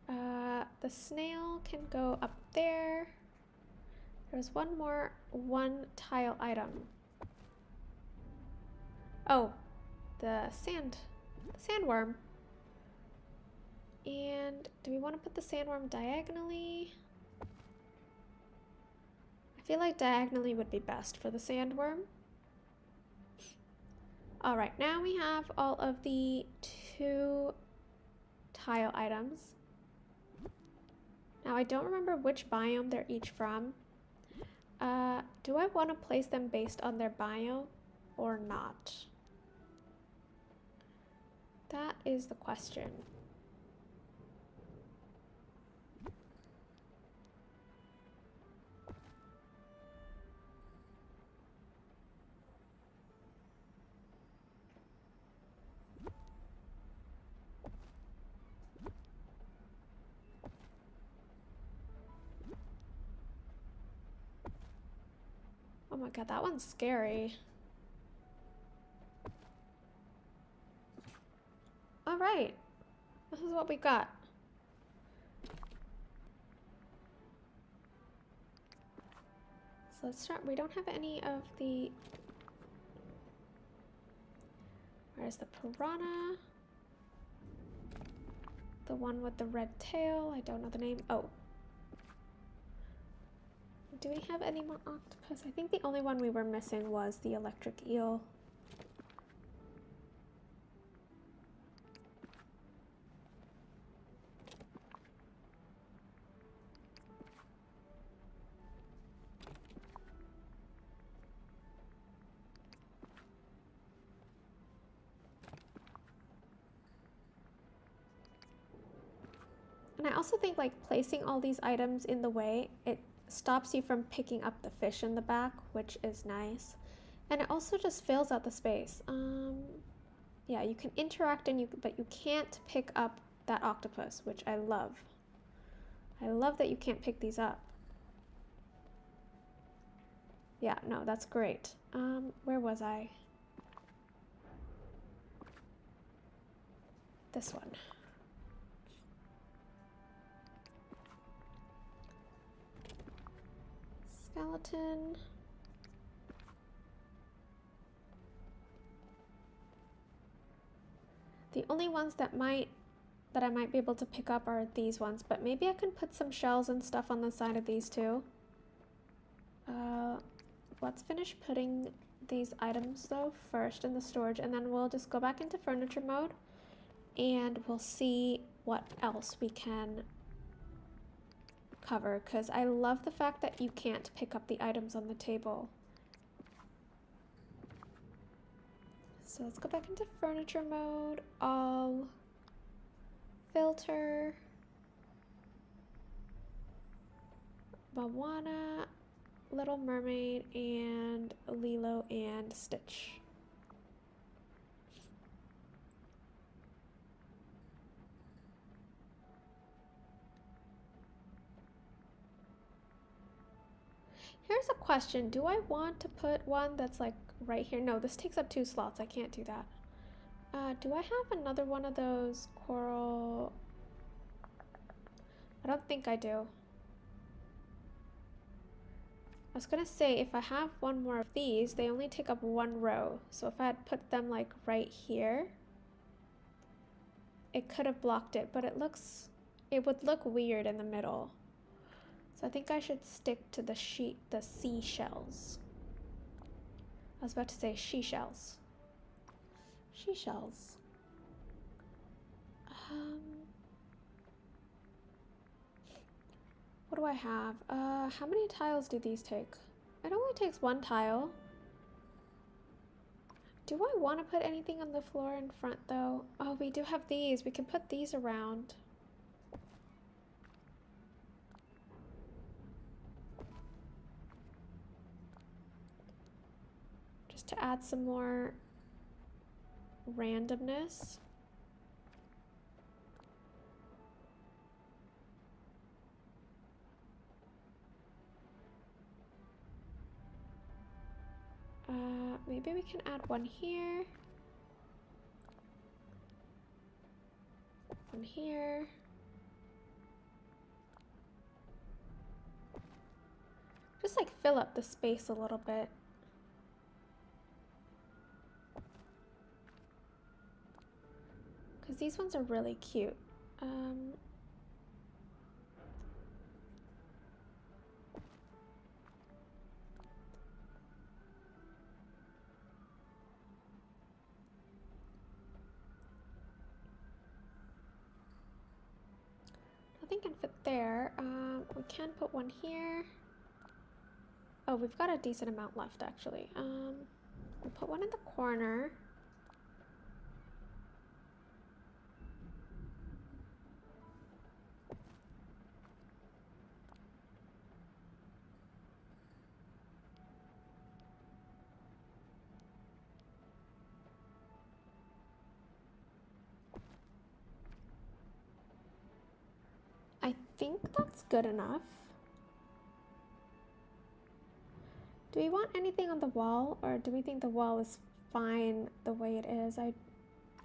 The snail can go up there. There's one more one tile item. Oh, the sandworm. And do we want to put the sandworm diagonally? I feel like diagonally would be best for the sandworm. All right, now we have all of the 2 tile items. Now I don't remember which biome they're each from. Do I want to place them based on their biome or not? That is the question. Oh my god, that one's scary. All right, this is what we got. So let's start. We don't have any of the... Where's the piranha? The one with the red tail. I don't know the name. Oh. Do we have any more octopus? I think the only one we were missing was the electric eel. And I also think like placing all these items in the way, it stops you from picking up the fish in the back, which is nice. And it also just fills out the space. Yeah, you can interact but you can't pick up that octopus, which I love. I love that you can't pick these up. Yeah, no, that's great. Where was I? This one. Skeleton. The only ones that I might be able to pick up are these ones, but maybe I can put some shells and stuff on the side of these too. Let's finish putting these items though first in the storage, and then we'll just go back into furniture mode and we'll see what else we can cover, because I love the fact that you can't pick up the items on the table. So let's go back into furniture mode, all, filter, Moana, Little Mermaid, and Lilo and Stitch. here's a question. Do I want to put one that's like right here? No, this takes up 2 slots. I can't do that. Do I have another one of those coral? I don't think I do. I was gonna say, if I have one more of these, they only take up 1 row. So if I had put them like right here, it could have blocked it, but it would look weird in the middle. So I think I should stick to the seashells. I was about to say seashells. Seashells. What do I have? How many tiles do these take? It only takes 1 tile. Do I want to put anything on the floor in front though? Oh, we do have these. We can put these around. Just to add some more randomness. Maybe we can add one here. One here. Just like fill up the space a little bit. Because these ones are really cute. Nothing can fit there. We can put one here. Oh, we've got a decent amount left actually. We'll put one in the corner. I think that's good enough. Do we want anything on the wall, or do we think the wall is fine the way it is? I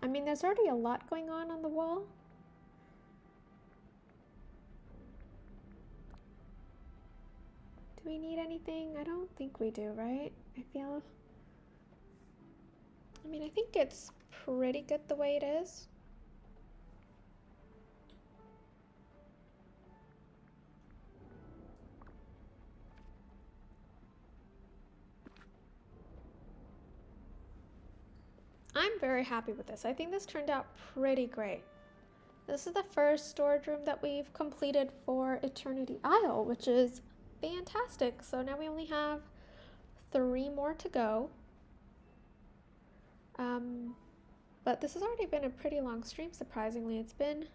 mean, there's already a lot going on the wall. Do we need anything? I don't think we do, right? I mean, I think it's pretty good the way it is. I'm very happy with this. I think this turned out pretty great. This is the first storage room that we've completed for Eternity Isle, which is fantastic. So now we only have 3 more to go. But this has already been a pretty long stream, surprisingly. It's been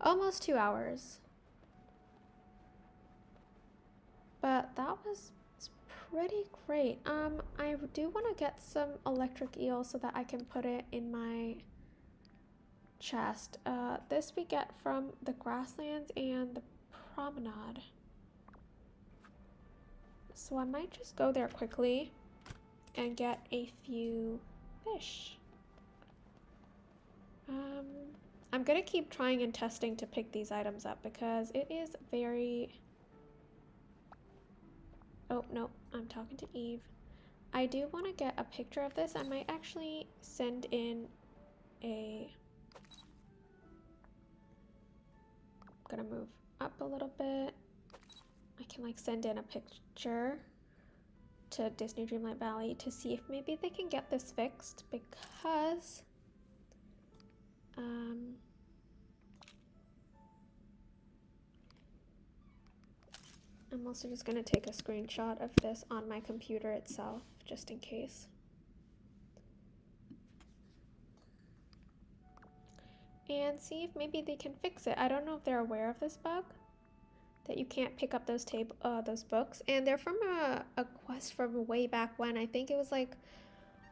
almost 2 hours. But that was pretty great. I do want to get some electric eel so that I can put it in my chest. This we get from the grasslands and the promenade. So I might just go there quickly and get a few fish. I'm gonna keep trying and testing to pick these items up because it is very... Oh, no, I'm talking to Eve. I do want to get a picture of this. I might actually send in a... I'm gonna move up a little bit. I can like send in a picture to Disney Dreamlight Valley to see if maybe they can get this fixed, because I'm also just going to take a screenshot of this on my computer itself, just in case. And see if maybe they can fix it. I don't know if they're aware of this bug, that you can't pick up those books. And they're from a quest from way back when. I think it was like,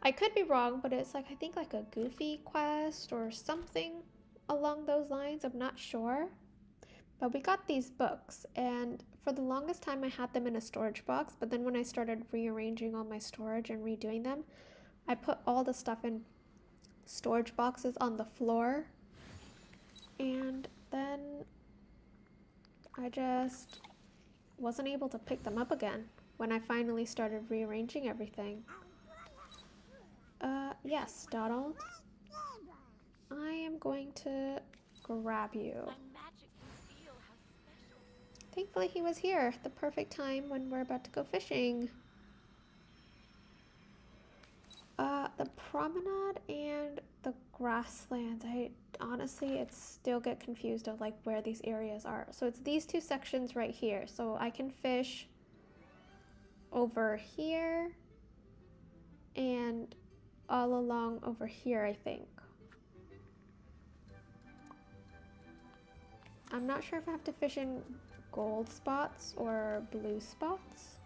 I could be wrong, but it's like, I think like a Goofy quest or something along those lines. I'm not sure. But we got these books, and for the longest time I had them in a storage box, but then when I started rearranging all my storage and redoing them, I put all the stuff in storage boxes on the floor, and then I just wasn't able to pick them up again when I finally started rearranging everything. Yes, Donald. I am going to grab you. My magic can feel how special. Thankfully he was here at the perfect time when we're about to go fishing. The promenade and the grasslands, I honestly still get confused of like where these areas are. So it's these two sections right here. So I can fish over here and all along over here, I think. I'm not sure if I have to fish in gold spots or blue spots.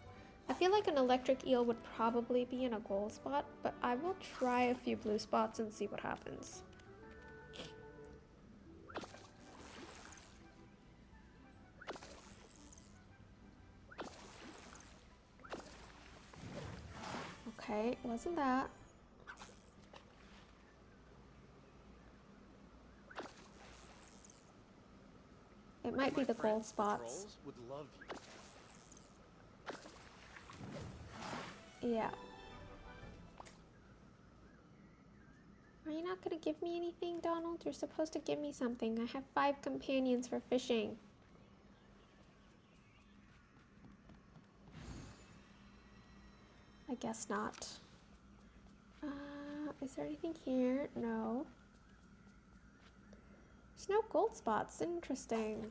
I feel like an electric eel would probably be in a gold spot, but I will try a few blue spots and see what happens. Okay, wasn't that. It might be the gold spots. Trolls would love you. Yeah. Are you not gonna give me anything, Donald? You're supposed to give me something. I have 5 companions for fishing. I guess not. Is there anything here? No. There's no gold spots. Interesting.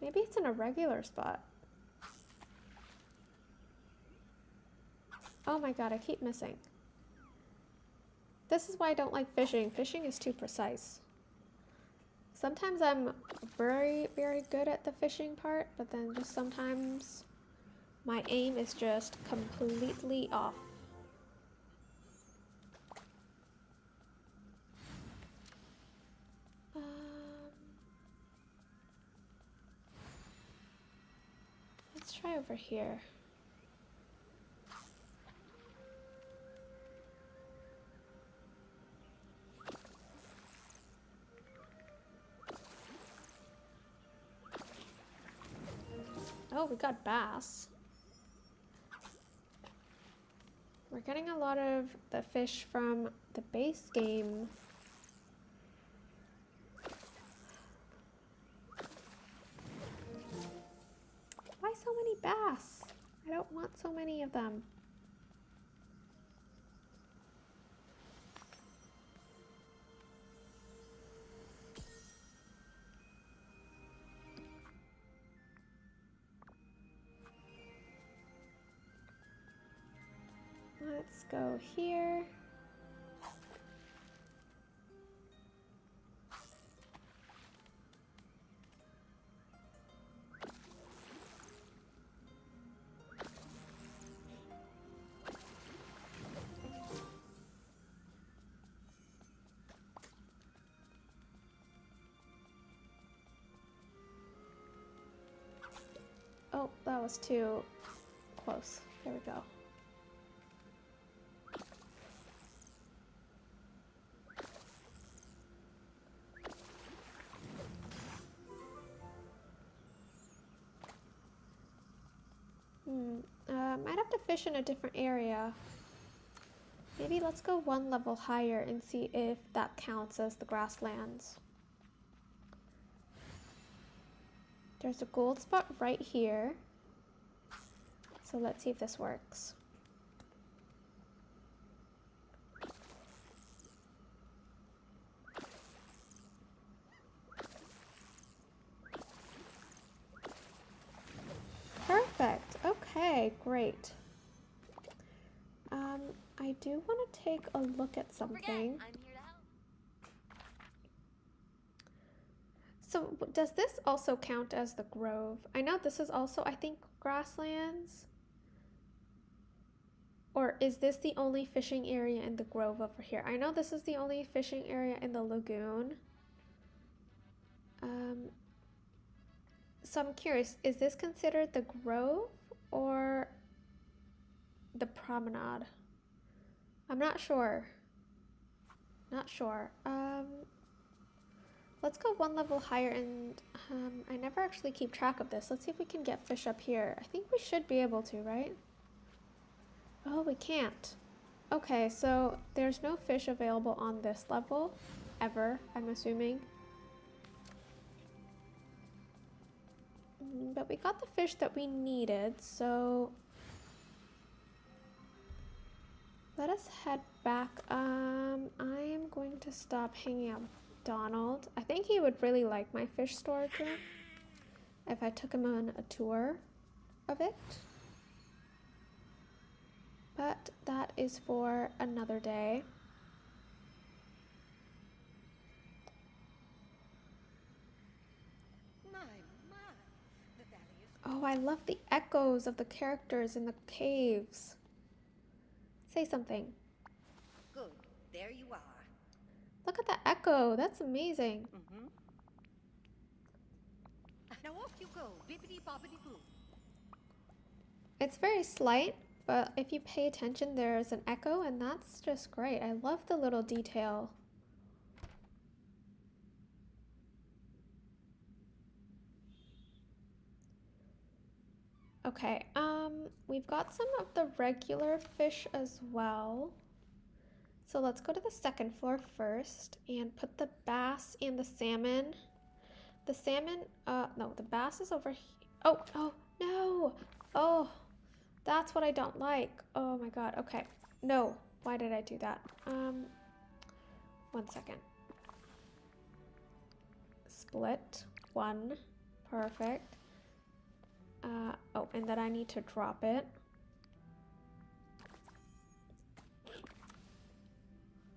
Maybe it's in a regular spot. Oh my god, I keep missing. This is why I don't like fishing. Fishing is too precise. Sometimes I'm very, very good at the fishing part, but then just sometimes my aim is just completely off. Let's try over here. Oh, we got bass. We're getting a lot of the fish from the base game. Why so many bass? I don't want so many of them. Let's go here. Oh, that was too close. There we go. I'd have to fish in a different area. Maybe let's go 1 level higher and see if that counts as the grasslands. There's a gold spot right here. So let's see if this works. Perfect. Okay, great. I do want to take a look at Don't forget, something. I'm here to help. So does this also count as the grove? I know this is also, I think, grasslands. Or is this the only fishing area in the grove over here? I know this is the only fishing area in the lagoon. So I'm curious, is this considered the grove or the promenade? I'm not sure. Not sure. Let's go one level higher, and I never actually keep track of this. Let's see if we can get fish up here. I think we should be able to, right? Oh, we can't. Okay, so there's no fish available on this level, ever, I'm assuming. But we got the fish that we needed, so let us head back. I am going to stop hanging out with Donald. I think he would really like my fish storage room if I took him on a tour of it. But that is for another day. My, the valley is Oh, I love the echoes of the characters in the caves. Say something. good. There you are. Look at that echo. That's amazing. Now off you go, bibbidi bobbidi boo. It's very slight, but if you pay attention, there's an echo, and that's just great. I love the little detail. Okay, we've got some of the regular fish as well. So let's go to the second floor first and put the bass and the salmon. The salmon, no, the bass is over here. Oh, oh, no. Oh, that's what I don't like. Oh my God, okay. No, why did I do that? 1 second. Split, 1, perfect. Oh, and then I need to drop it.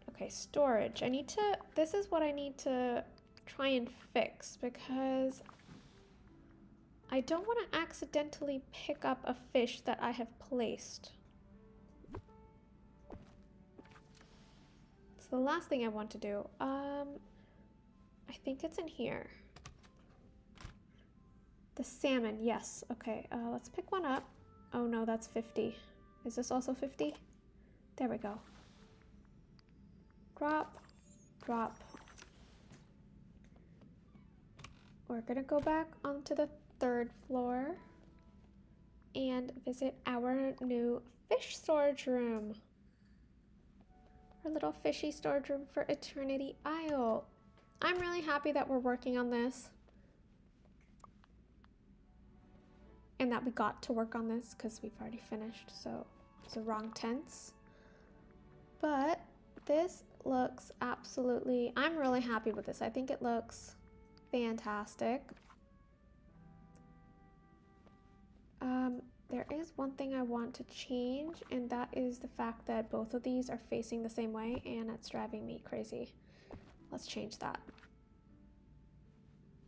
Okay, storage. This is what I need to try and fix, because I don't want to accidentally pick up a fish that I have placed. It's the last thing I want to do. I think it's in here. The salmon, yes. Okay, let's pick one up. Oh no, that's 50. Is this also 50? There we go. Drop, drop. We're gonna go back onto the 3rd floor and visit our new fish storage room. Our little fishy storage room for Eternity Isle. I'm really happy that we're working on this. And that we got to work on this because we've already finished, so it's a wrong tense. But this looks absolutely, I'm really happy with this. I think it looks fantastic. There is one thing I want to change, and that is the fact that both of these are facing the same way, and it's driving me crazy. Let's change that.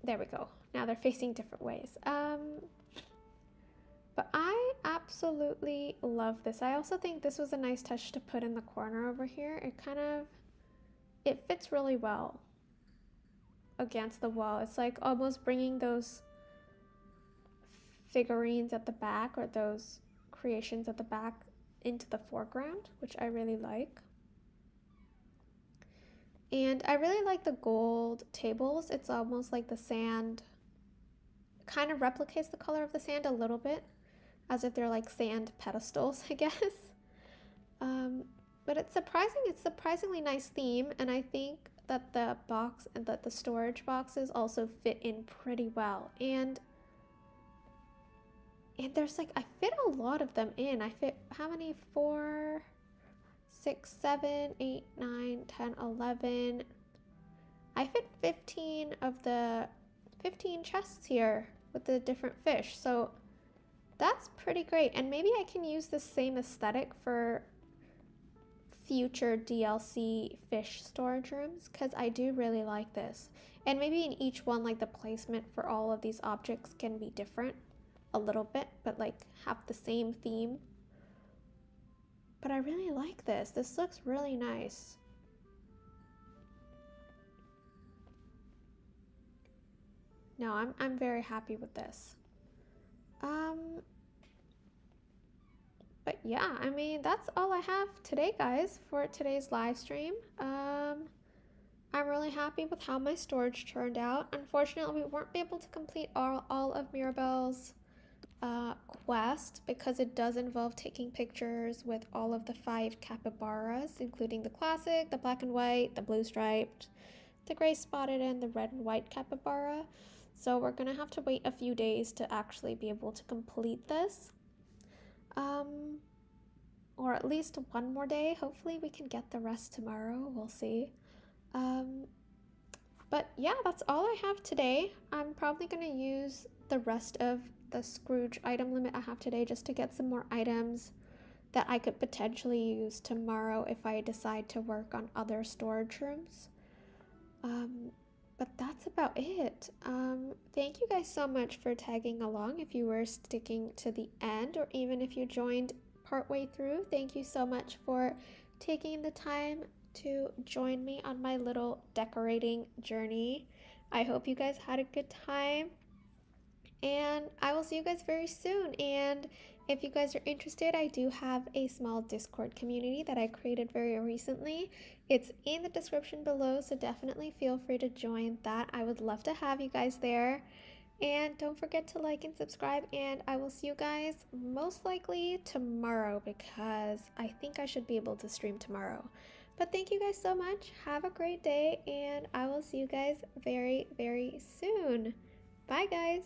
There we go. Now they're facing different ways. But I absolutely love this. I also think this was a nice touch to put in the corner over here. It fits really well against the wall. It's like almost bringing those figurines at the back, or those creations at the back, into the foreground, which I really like. And I really like the gold tables. It's almost like the sand kind of replicates the color of the sand a little bit, as if they're like sand pedestals, I guess. But it's surprisingly nice theme, and I think that the box and that the storage boxes also fit in pretty well. And there's like, I fit a lot of them in. I fit, how many? 4, 6, 7, 8, 9, 10, 11. I fit 15 of the 15 chests here with the different fish. So that's pretty great. And maybe I can use the same aesthetic for future DLC fish storage rooms, because I do really like this. And maybe in each one, like the placement for all of these objects can be different a little bit, but like have the same theme. But I really like this. This looks really nice. no, I'm very happy with this. But yeah, I mean, that's all I have today, guys, for today's live stream. I'm really happy with how my storage turned out. Unfortunately, we weren't able to complete all of Mirabel's quest because it does involve taking pictures with all of the 5 capybaras, including the classic, the black and white, the blue striped, the gray spotted, and the red and white capybara. So we're gonna have to wait a few days to actually be able to complete this. Or at least one more day. Hopefully we can get the rest tomorrow. We'll see. But yeah, that's all I have today. I'm probably gonna use the rest of the Scrooge item limit I have today just to get some more items that I could potentially use tomorrow if I decide to work on other storage rooms. But that's about it. Thank you guys so much for tagging along if you were sticking to the end, or even if you joined partway through. Thank you so much for taking the time to join me on my little decorating journey. I hope you guys had a good time, and I will see you guys very soon. And if you guys are interested, I do have a small Discord community that I created very recently. It's in the description below, so definitely feel free to join that. I would love to have you guys there. And don't forget to like and subscribe, and I will see you guys most likely tomorrow because I think I should be able to stream tomorrow. But thank you guys so much. Have a great day, and I will see you guys very, very soon. Bye, guys.